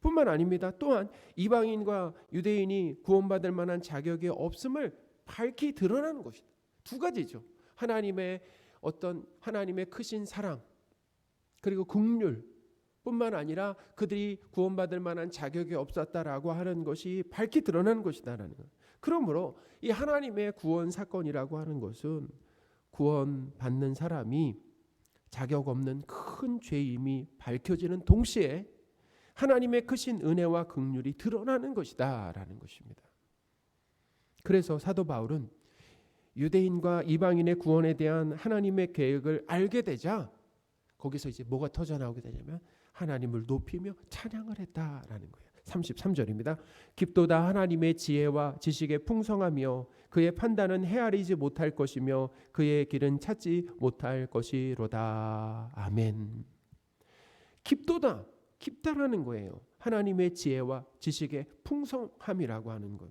Speaker 2: 뿐만 아닙니다. 또한 이방인과 유대인이 구원받을 만한 자격이 없음을 밝히 드러나는 것이다. 두 가지죠. 하나님의 크신 사랑 그리고 긍휼 뿐만 아니라 그들이 구원받을 만한 자격이 없었다라고 하는 것이 밝히 드러나는 것이다라는 것. 그러므로 이 하나님의 구원 사건이라고 하는 것은 구원받는 사람이 자격 없는 큰 죄임이 밝혀지는 동시에 하나님의 크신 은혜와 긍휼이 드러나는 것이다라는 것입니다. 그래서 사도 바울은 유대인과 이방인의 구원에 대한 하나님의 계획을 알게 되자 거기서 이제 뭐가 터져나오게 되냐면 하나님을 높이며 찬양을 했다라는 거예요. 33절입니다. 깊도다 하나님의 지혜와 지식의 풍성하며 그의 판단은 헤아리지 못할 것이며 그의 길은 찾지 못할 것이로다. 아멘. 깊다라는 거예요. 하나님의 지혜와 지식의 풍성함이라고 하는 것.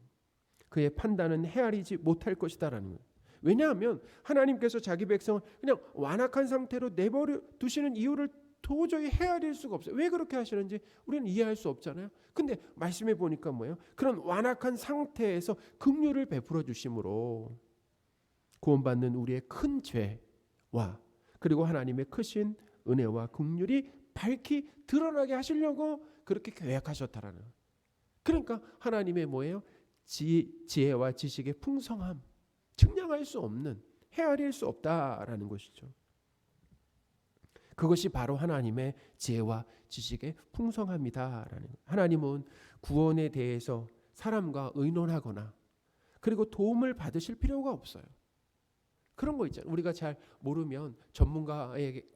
Speaker 2: 그의 판단은 헤아리지 못할 것이다라는 거예요. 왜냐하면 하나님께서 자기 백성을 그냥 완악한 상태로 내버려 두시는 이유를 도저히 헤아릴 수가 없어요. 왜 그렇게 하시는지 우리는 이해할 수 없잖아요. 근데 말씀해 보니까 뭐예요? 그런 완악한 상태에서 긍휼을 베풀어 주심으로 구원받는 우리의 큰 죄와 그리고 하나님의 크신 은혜와 긍휼이 밝히 드러나게 하시려고 그렇게 계획하셨다라는. 그러니까 하나님의 뭐예요? 지혜와 지식의 풍성함, 측량할 수 없는, 헤아릴 수 없다라는 것이죠. 그것이 바로 하나님의 지혜와 지식의 풍성함이다라는 거예요. 하나님은 구원에 대해서 사람과 의논하거나 그리고 도움을 받으실 필요가 없어요. 그런 거 있잖아요. 우리가 잘 모르면 전문가에게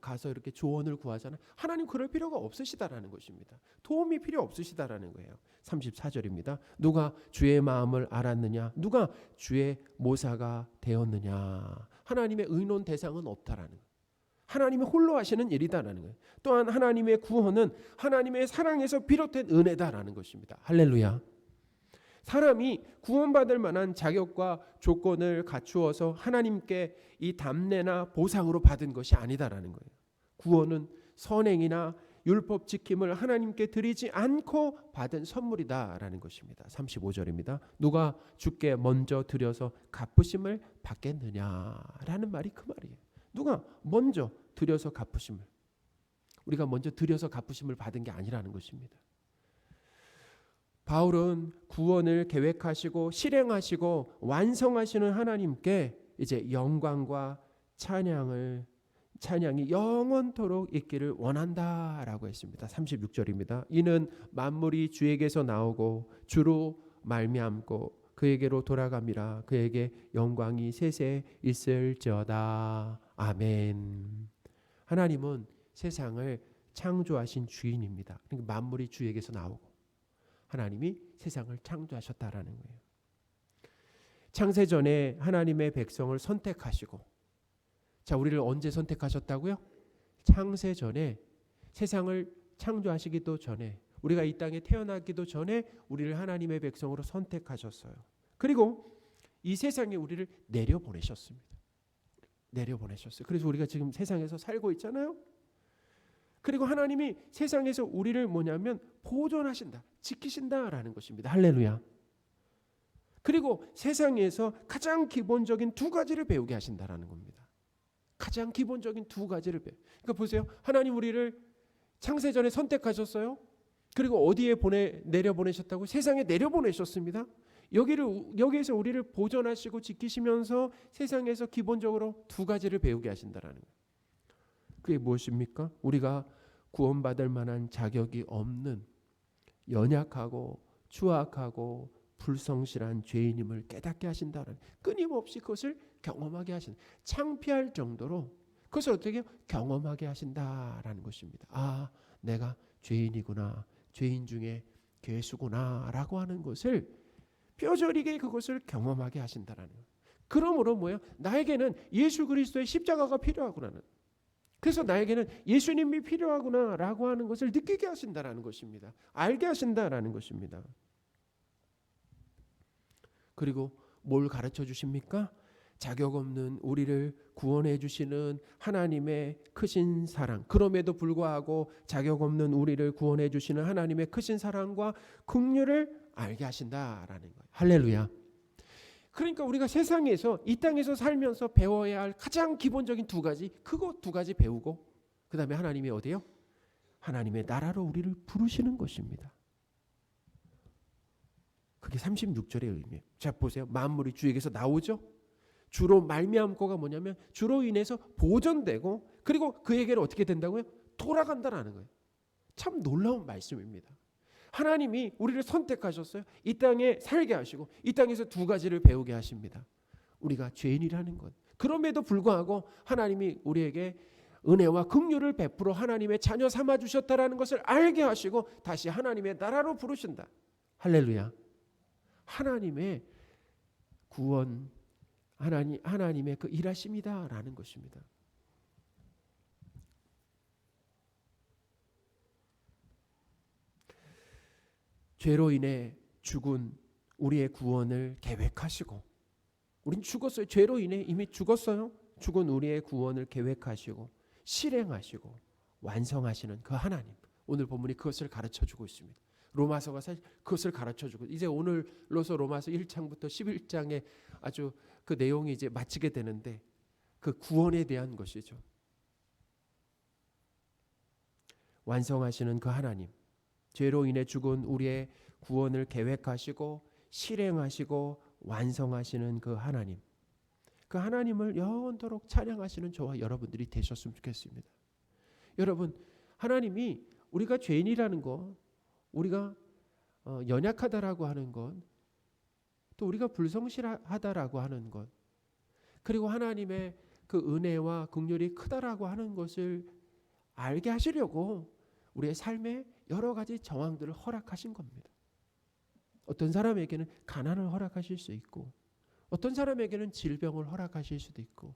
Speaker 2: 가서 이렇게 조언을 구하잖아요. 하나님 그럴 필요가 없으시다라는 것입니다. 도움이 필요 없으시다라는 거예요. 34절입니다. 누가 주의 마음을 알았느냐? 누가 주의 모사가 되었느냐? 하나님의 의논 대상은 없다라는 거예요. 하나님이 홀로 하시는 일이다라는 거예요. 또한 하나님의 구원은 하나님의 사랑에서 비롯된 은혜다라는 것입니다. 할렐루야. 사람이 구원받을 만한 자격과 조건을 갖추어서 하나님께 이 담례나 보상으로 받은 것이 아니다라는 거예요. 구원은 선행이나 율법 지킴을 하나님께 드리지 않고 받은 선물이다라는 것입니다. 35절입니다. 누가 주께 먼저 드려서 갚으심을 받겠느냐라는 말이 그 말이에요. 누가 먼저 드려서 갚으심을, 우리가 먼저 드려서 갚으심을 받은 게 아니라는 것입니다. 바울은 구원을 계획하시고 실행하시고 완성하시는 하나님께 이제 영광과 찬양이 영원토록 있기를 원한다라고 했습니다. 36절입니다. 이는 만물이 주에게서 나오고 주로 말미암고 그에게로 돌아감이라. 그에게 영광이 세세 있을지어다. 아멘. 하나님은 세상을 창조하신 주인입니다. 그러니까 만물이 주에게서 나오고 하나님이 세상을 창조하셨다라는 거예요. 창세전에 하나님의 백성을 선택하시고, 자, 우리를 언제 선택하셨다고요? 창세전에, 세상을 창조하시기도 전에, 우리가 이 땅에 태어나기도 전에 우리를 하나님의 백성으로 선택하셨어요. 그리고 이 세상에 우리를 내려보내셨습니다. 내려보내셨어요. 그래서 우리가 지금 세상에서 살고 있잖아요. 그리고 하나님이 세상에서 우리를 뭐냐면 보존하신다, 지키신다라는 것입니다. 할렐루야. 그리고 세상에서 가장 기본적인 두 가지를 배우게 하신다라는 겁니다. 가장 기본적인 두 가지를 그러니까 보세요. 하나님 우리를 창세전에 선택하셨어요. 그리고 어디에 내려보내셨다고? 세상에 내려보내셨습니다. 여기에서 우리를 보존하시고 지키시면서 세상에서 기본적으로 두 가지를 배우게 하신다라는 거예요. 그게 무엇입니까? 우리가 구원받을 만한 자격이 없는 연약하고 추악하고 불성실한 죄인임을 깨닫게 하신다는, 끊임없이 그것을 경험하게 하신다. 창피할 정도로 그것을 어떻게 경험하게 하신다라는 것입니다. 아, 내가 죄인이구나, 죄인 중에 괴수구나 라고 하는 것을 뼈저리게 그것을 경험하게 하신다라는 거예요. 그러므로 뭐예요? 나에게는 예수 그리스도의 십자가가 필요하구나는, 그래서 나에게는 예수님이 필요하구나라고 하는 것을 느끼게 하신다라는 것입니다. 알게 하신다라는 것입니다. 그리고 뭘 가르쳐 주십니까? 자격 없는 우리를 구원해 주시는 하나님의 크신 사랑, 그럼에도 불구하고 자격 없는 우리를 구원해 주시는 하나님의 크신 사랑과 긍휼을 알게 하신다라는 거예요. 할렐루야. 그러니까 우리가 세상에서, 이 땅에서 살면서 배워야 할 가장 기본적인 두 가지, 그거 두 가지 배우고 그 다음에 하나님이 어디요? 하나님의 나라로 우리를 부르시는 것입니다. 그게 36절의 의미예요. 자, 보세요. 만물이 주에게서 나오죠. 주로 말미암고가 뭐냐면 주로 인해서 보존되고, 그리고 그에게로 어떻게 된다고요? 돌아간다라는 거예요. 참 놀라운 말씀입니다. 하나님이 우리를 선택하셨어요. 이 땅에 살게 하시고 이 땅에서 두 가지를 배우게 하십니다. 우리가 죄인이라는 것, 그럼에도 불구하고 하나님이 우리에게 은혜와 긍휼을 베풀어 하나님의 자녀 삼아 주셨다라는 것을 알게 하시고 다시 하나님의 나라로 부르신다. 할렐루야. 하나님의 구원, 하나님의 그 일하심이다라는 것입니다. 죄로 인해 죽은 우리의 구원을 계획하시고, 우린 죽었어요. 죄로 인해 이미 죽었어요. 죽은 우리의 구원을 계획하시고 실행하시고 완성하시는 그 하나님, 오늘 본문이 그것을 가르쳐주고 있습니다. 로마서가 사실 그것을 가르쳐주고, 이제 오늘로서 로마서 1장부터 11장에 아주 그 내용이 이제 마치게 되는데, 그 구원에 대한 것이죠. 완성하시는 그 하나님, 죄로 인해 죽은 우리의 구원을 계획하시고 실행하시고 완성하시는 그 하나님, 그 하나님을 영원토록 찬양하시는 저와 여러분들이 되셨으면 좋겠습니다. 여러분, 하나님이 우리가 죄인이라는 것, 우리가 연약하다라고 하는 것, 또 우리가 불성실하다라고 하는 것, 그리고 하나님의 그 은혜와 긍휼이 크다라고 하는 것을 알게 하시려고 우리의 삶에 여러 가지 정황들을 허락하신 겁니다. 어떤 사람에게는 가난을 허락하실 수 있고, 어떤 사람에게는 질병을 허락하실 수도 있고,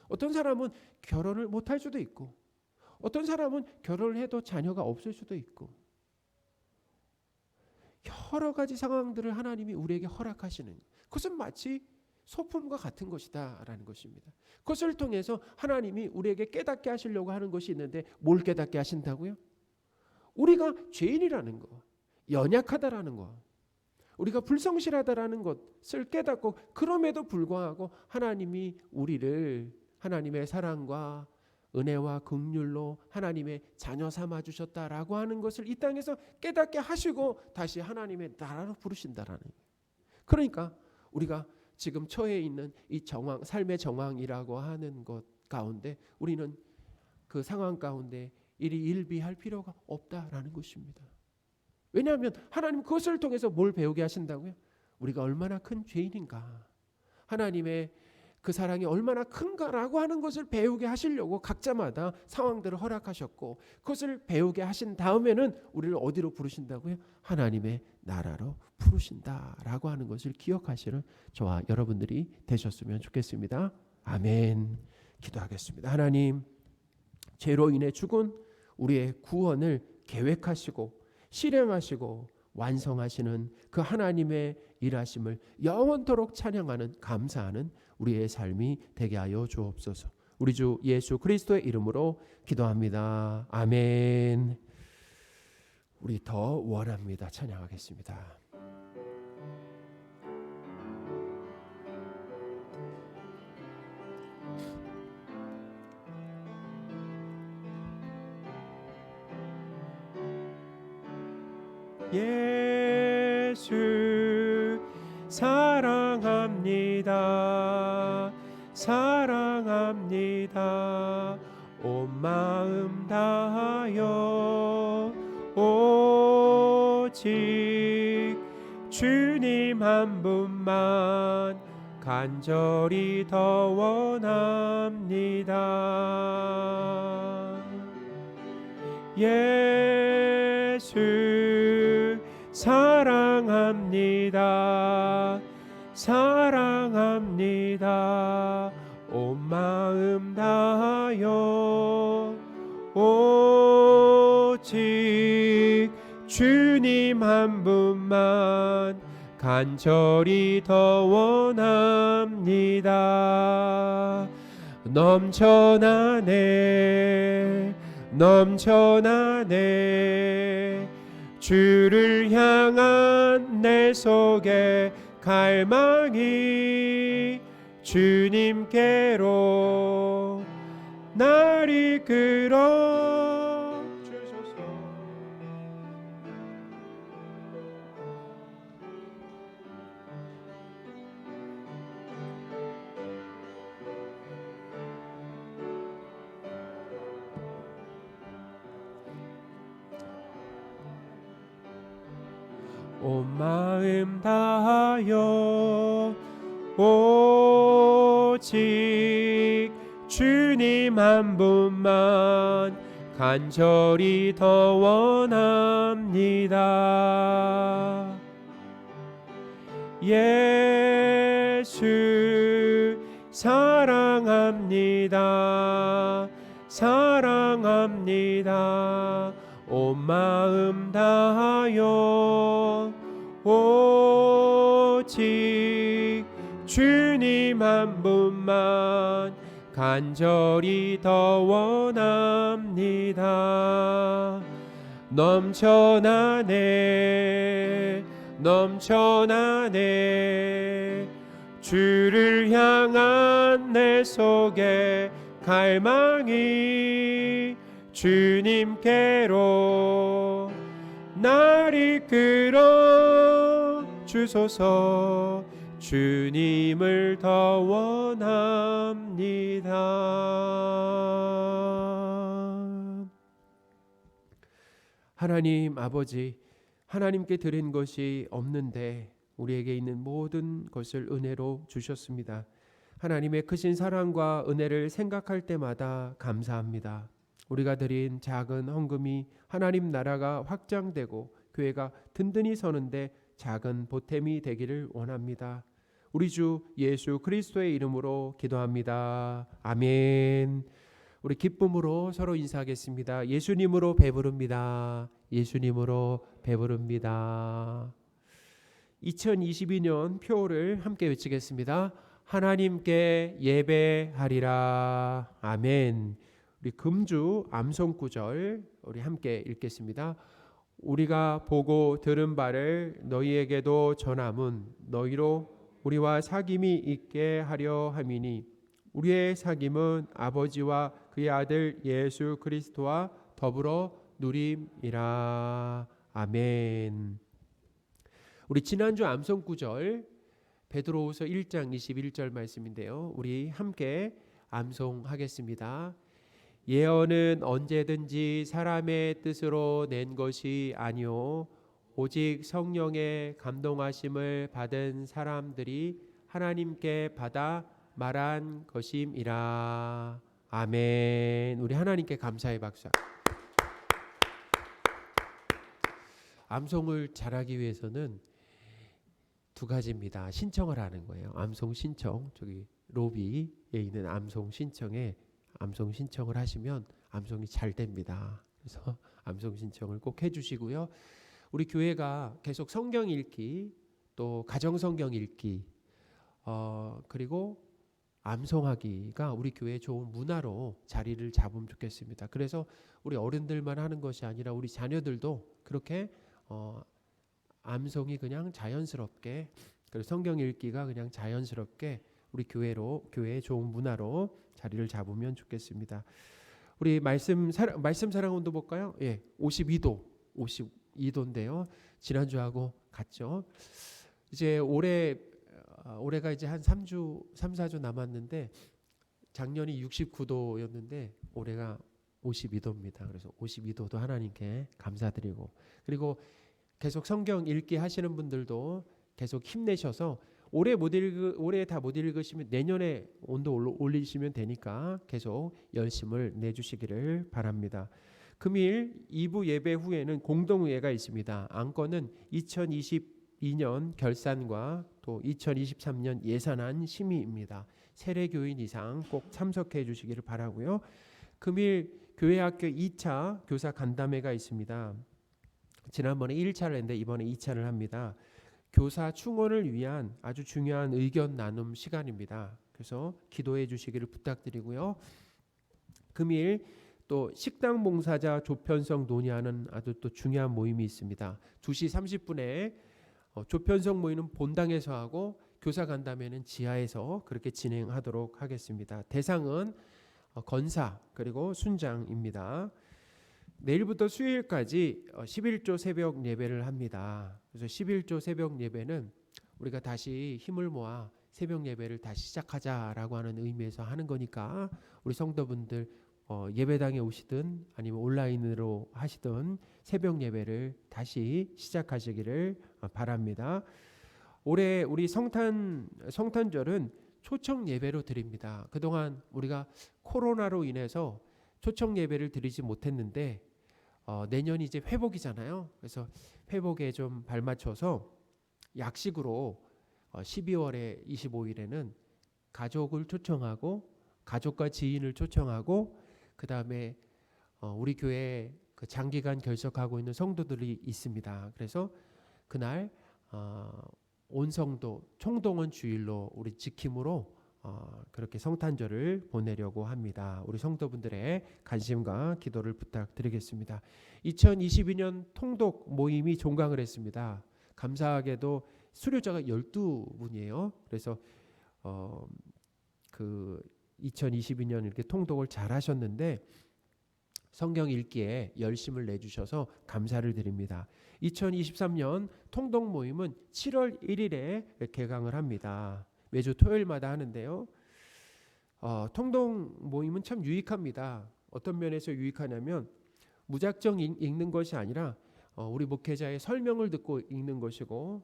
Speaker 2: 어떤 사람은 결혼을 못할 수도 있고, 어떤 사람은 결혼을 해도 자녀가 없을 수도 있고, 여러 가지 상황들을 하나님이 우리에게 허락하시는, 그것은 마치 소품과 같은 것이다 라는 것입니다. 그것을 통해서 하나님이 우리에게 깨닫게 하시려고 하는 것이 있는데, 뭘 깨닫게 하신다고요? 우리가 죄인이라는 것, 연약하다라는 것, 우리가 불성실하다라는 것을 깨닫고, 그럼에도 불구하고 하나님이 우리를 하나님의 사랑과 은혜와 긍휼로 하나님의 자녀 삼아 주셨다라고 하는 것을 이 땅에서 깨닫게 하시고 다시 하나님의 나라로 부르신다라는 거예요. 그러니까 우리가 지금 처해 있는 이 정황, 삶의 정황이라고 하는 것 가운데 우리는 그 상황 가운데 이리 일비할 필요가 없다라는 것입니다. 왜냐하면 하나님 그것을 통해서 뭘 배우게 하신다고요? 우리가 얼마나 큰 죄인인가, 하나님의 그 사랑이 얼마나 큰가라고 하는 것을 배우게 하시려고 각자마다 상황들을 허락하셨고, 그것을 배우게 하신 다음에는 우리를 어디로 부르신다고요? 하나님의 나라로 부르신다라고 하는 것을 기억하시는 저와 여러분들이 되셨으면 좋겠습니다. 아멘. 기도하겠습니다. 하나님, 죄로 인해 죽은 우리의 구원을 계획하시고 실행하시고 완성하시는 그 하나님의 일하심을 영원토록 찬양하는, 감사하는 우리의 삶이 되게 하여 주옵소서. 우리 주 예수 그리스도의 이름으로 기도합니다. 아멘. 우리 더 원합니다. 찬양하겠습니다. 예수 사랑합니다. 사랑합니다. 온 마음 다하여 오직 주님 한 분만 간절히 더 원합니다. 예수 사랑합니다. 사랑합니다. 온 마음 다하여 오직 주님 한 분만 간절히 더 원합니다. 넘쳐나네 넘쳐나네 주를 향한 내 속에 갈망이 주님께로 날 이끌어 주소서. 온 마음 다하여 오직 주님 한 분만 간절히 더 원합니다. 예수 사랑합니다. 사랑합니다. 온 마음 다하여 오직 주님 한 분만 간절히 더 원합니다. 넘쳐나네 주를 향한 내 속에 갈망이 주님께로 날 이끌어 주소서. 주님을 더 원합니다. 하나님 아버지, 하나님께 드린 것이 없는데 우리에게 있는 모든 것을 은혜로 주셨습니다. 하나님의 크신 사랑과 은혜를 생각할 때마다 감사합니다. 우리가 드린 작은 헌금이 하나님 나라가 확장되고 교회가 든든히 서는데 작은 보탬이 되기를 원합니다. 우리 주 예수 그리스도의 이름으로 기도합니다. 아멘. 우리 기쁨으로 서로 인사하겠습니다. 예수님으로 배부릅니다. 예수님으로 배부릅니다. 2022년 표를 함께 외치겠습니다. 하나님께 예배하리라. 아멘. 우리 금주 암송 구절 우리 함께 읽겠습니다. 우리가 보고 들은 바를 너희에게도 전함은 너희로 우리와 사귐이 있게 하려 함이니 우리의 사귐은 아버지와 그의 아들 예수 그리스도와 더불어 누림이라. 아멘. 우리 지난주 암송 구절 베드로후서 1장 21절 말씀인데요. 우리 함께 암송하겠습니다. 예언은 언제든지 사람의 뜻으로 낸 것이 아니요 오직 성령의 감동하심을 받은 사람들이 하나님께 받아 말한 것임이라. 아멘. 우리 하나님께 감사의 박수. 암송을 잘하기 위해서는 두 가지입니다. 신청을 하는 거예요. 암송 신청, 저기 로비에 있는 암송 신청에 암송 신청을 하시면 암송이 잘 됩니다. 그래서 암송 신청을 꼭 해주시고요. 우리 교회가 계속 성경 읽기, 또 가정 성경 읽기, 그리고 암송하기가 우리 교회의 좋은 문화로 자리를 잡으면 좋겠습니다. 그래서 우리 어른들만 하는 것이 아니라 우리 자녀들도 그렇게 암송이 그냥 자연스럽게, 그리고 성경 읽기가 그냥 자연스럽게 우리 교회의 좋은 문화로 자리를 잡으면 좋겠습니다. 우리 말씀 사랑 온도 볼까요? 예, 52도인데요. 지난주하고 같죠. 이제 올해가 이제 한 3-4주 남았는데 작년이 69도였는데 올해가 52도입니다. 그래서 52도도 하나님께 감사드리고, 그리고 계속 성경 읽기 하시는 분들도 계속 힘내셔서 올해 다 못 읽으시면 내년에 온도 올리시면 되니까 계속 열심을 내주시기를 바랍니다. 금일 2부 예배 후에는 공동의회가 있습니다. 안건은 2022년 결산과 또 2023년 예산안 심의입니다. 세례교인 이상 꼭 참석해 주시기를 바라고요. 금일 교회학교 2차 교사 간담회가 있습니다. 지난번에 1차를 했는데 이번에 2차를 합니다. 교사 충원을 위한 아주 중요한 의견 나눔 시간입니다. 그래서 기도해 주시기를 부탁드리고요. 금일 또 식당 봉사자 조편성 논의하는 아주 또 중요한 모임이 있습니다. 2시 30분에 조편성 모임은 본당에서 하고 교사 간담회는 지하에서 그렇게 진행하도록 하겠습니다. 대상은 건사 그리고 순장입니다. 내일부터 수요일까지 11조 새벽 예배를 합니다. 그래서 11조 새벽 예배는 우리가 다시 힘을 모아 새벽 예배를 다시 시작하자라고 하는 의미에서 하는 거니까 우리 성도분들 예배당에 오시든 아니면 온라인으로 하시든 새벽 예배를 다시 시작하시기를 바랍니다. 올해 우리 성탄절은 초청 예배로 드립니다. 그동안 우리가 코로나로 인해서 초청 예배를 드리지 못했는데 내년이 이제 회복이잖아요. 그래서 회복에 좀 발맞춰서 약식으로 12월에 25일에는 가족을 초청하고 가족과 지인을 초청하고 그 다음에 우리 교회에 그 장기간 결석하고 있는 성도들이 있습니다. 그래서 그날 온 성도 총동원 주일로 우리 지킴으로 그렇게 성탄절을 보내려고 합니다. 우리 성도분들의 관심과 기도를 부탁드리겠습니다. 2022년 통독 모임이 종강을 했습니다. 감사하게도 수료자가 12분이에요. 그래서 그 2022년 이렇게 통독을 잘 하셨는데 성경 읽기에 열심을 내주셔서 감사를 드립니다. 2023년 통독 모임은 7월 1일에 개강을 합니다. 매주 토요일마다 하는데요. 통독 모임은 참 유익합니다. 어떤 면에서 유익하냐면 무작정 읽는 것이 아니라 우리 목회자의 설명을 듣고 읽는 것이고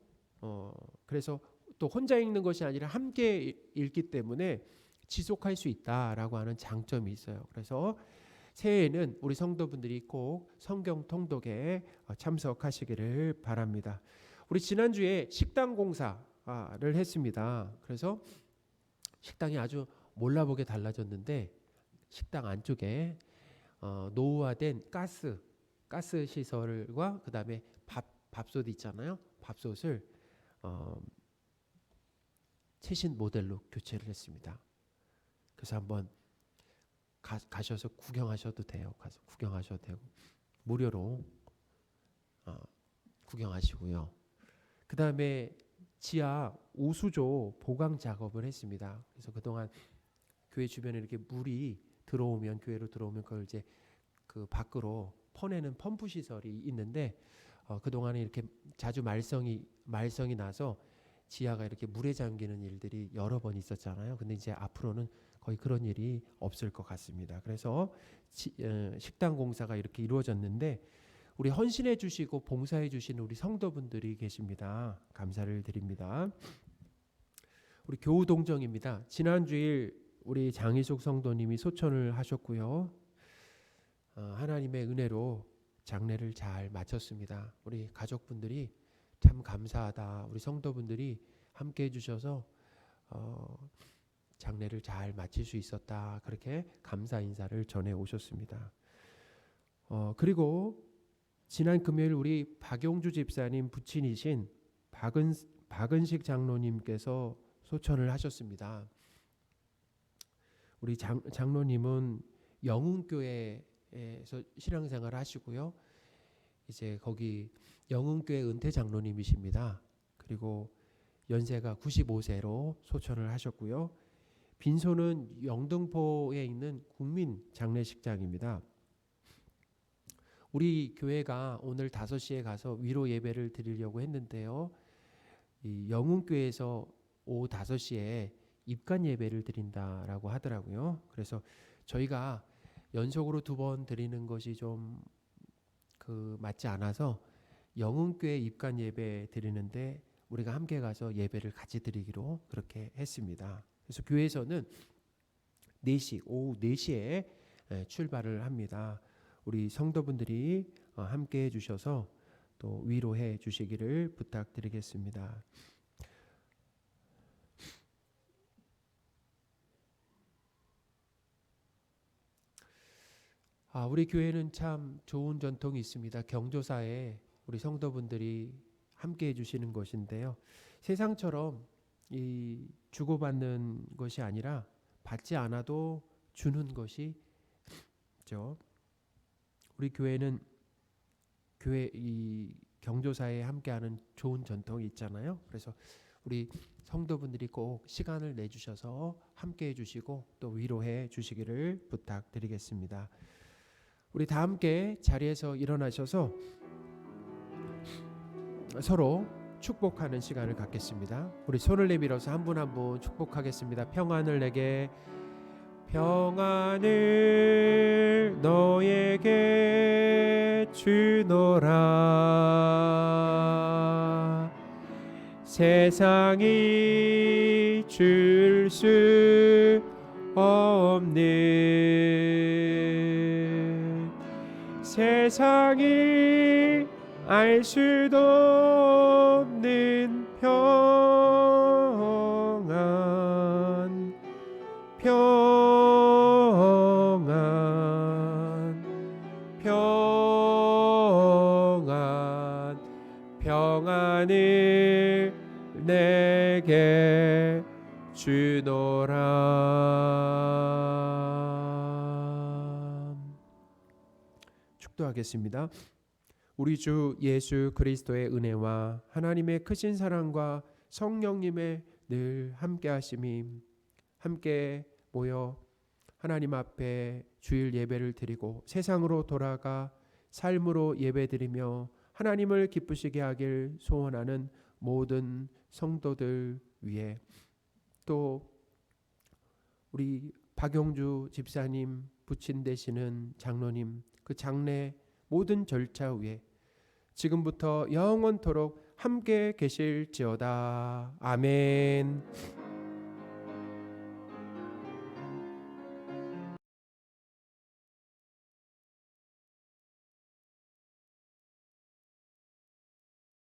Speaker 2: 그래서 또 혼자 읽는 것이 아니라 함께 읽기 때문에 지속할 수 있다라고 하는 장점이 있어요. 그래서 새해에는 우리 성도분들이 꼭 성경 통독에 참석하시기를 바랍니다. 우리 지난주에 식당 공사를 했습니다. 그래서 식당이 아주 몰라보게 달라졌는데 식당 안쪽에 노후화된 가스 시설과 그 다음에 밥솥 있잖아요. 밥솥을 최신 모델로 교체를 했습니다. 그래서 한번 가셔서 구경하셔도 돼요. 가서 구경하셔도 되고 무료로 구경하시고요. 그 다음에 지하 우수조 보강 작업을 했습니다. 그래서 그동안 교회 주변에 이렇게 물이 들어오면 교회로 들어오면 그걸 이제 그 밖으로 퍼내는 펌프 시설이 있는데 그동안에 이렇게 자주 말썽이 나서 지하가 이렇게 물에 잠기는 일들이 여러 번 있었잖아요. 근데 이제 앞으로는 거의 그런 일이 없을 것 같습니다. 그래서 식당 공사가 이렇게 이루어졌는데 우리 헌신해 주시고 봉사해 주신 우리 성도분들이 계십니다. 감사를 드립니다. 우리 교우 동정입니다. 지난 주일 우리 장희숙 성도님이 소천을 하셨고요. 하나님의 은혜로 장례를 잘 마쳤습니다. 우리 가족분들이 참 감사하다. 우리 성도분들이 함께 해주셔서 장례를 잘 마칠 수 있었다. 그렇게 감사 인사를 전해 오셨습니다. 그리고 지난 금요일 우리 박용주 집사님 부친이신 박은식 장로님께서 소천을 하셨습니다. 우리 장로님은 영흥교회에서 신앙생활을 하시고요. 이제 거기 영흥교회 은퇴 장로님이십니다. 그리고 연세가 95세로 소천을 하셨고요. 빈소는 영등포에 있는 국민 장례식장입니다. 우리 교회가 오늘 5시에 가서 위로 예배를 드리려고 했는데요. 이 영흥교회에서 오후 5시에 입간 예배를 드린다라고 하더라고요. 그래서 저희가 연속으로 2번 드리는 것이 좀 맞지 않아서 영흥교회 입간 예배 드리는데 우리가 함께 가서 예배를 같이 드리기로 그렇게 했습니다. 그래서 교회에서는 4시, 오후 4시에 출발을 합니다. 우리 성도분들이 함께 해주셔서 또 위로해 주시기를 부탁드리겠습니다. 우리 교회는 참 좋은 전통이 있습니다. 경조사에 우리 성도분들이 함께 해주시는 것인데요. 세상처럼 이 주고받는 것이 아니라 받지 않아도 주는 것이죠. 우리 교회는 교회 이 경조사에 함께하는 좋은 전통이 있잖아요. 그래서 우리 성도분들이 꼭 시간을 내주셔서 함께해 주시고 또 위로해 주시기를 부탁드리겠습니다. 우리 다 함께 자리에서 일어나셔서 서로 축복하는 시간을 갖겠습니다. 우리 손을 내밀어서 한 분 한 분 축복하겠습니다. 평안을 내게, 평안을 너에게 주노라. 세상이 줄 수 없는, 세상이 알 수도 없는 평안, 평안, 평안, 평안을 내게 주노라. 축도하겠습니다. 우리 주 예수 그리스도의 은혜와 하나님의 크신 사랑과 성령님의 늘 함께 하심이 함께 모여 하나님 앞에 주일 예배를 드리고 세상으로 돌아가 삶으로 예배드리며 하나님을 기쁘시게 하길 소원하는 모든 성도들 위해, 또 우리 박용주 집사님 부친 되시는 장로님 그 장례 모든 절차 위에 지금부터 영원토록 함께 계실지어다. 아멘.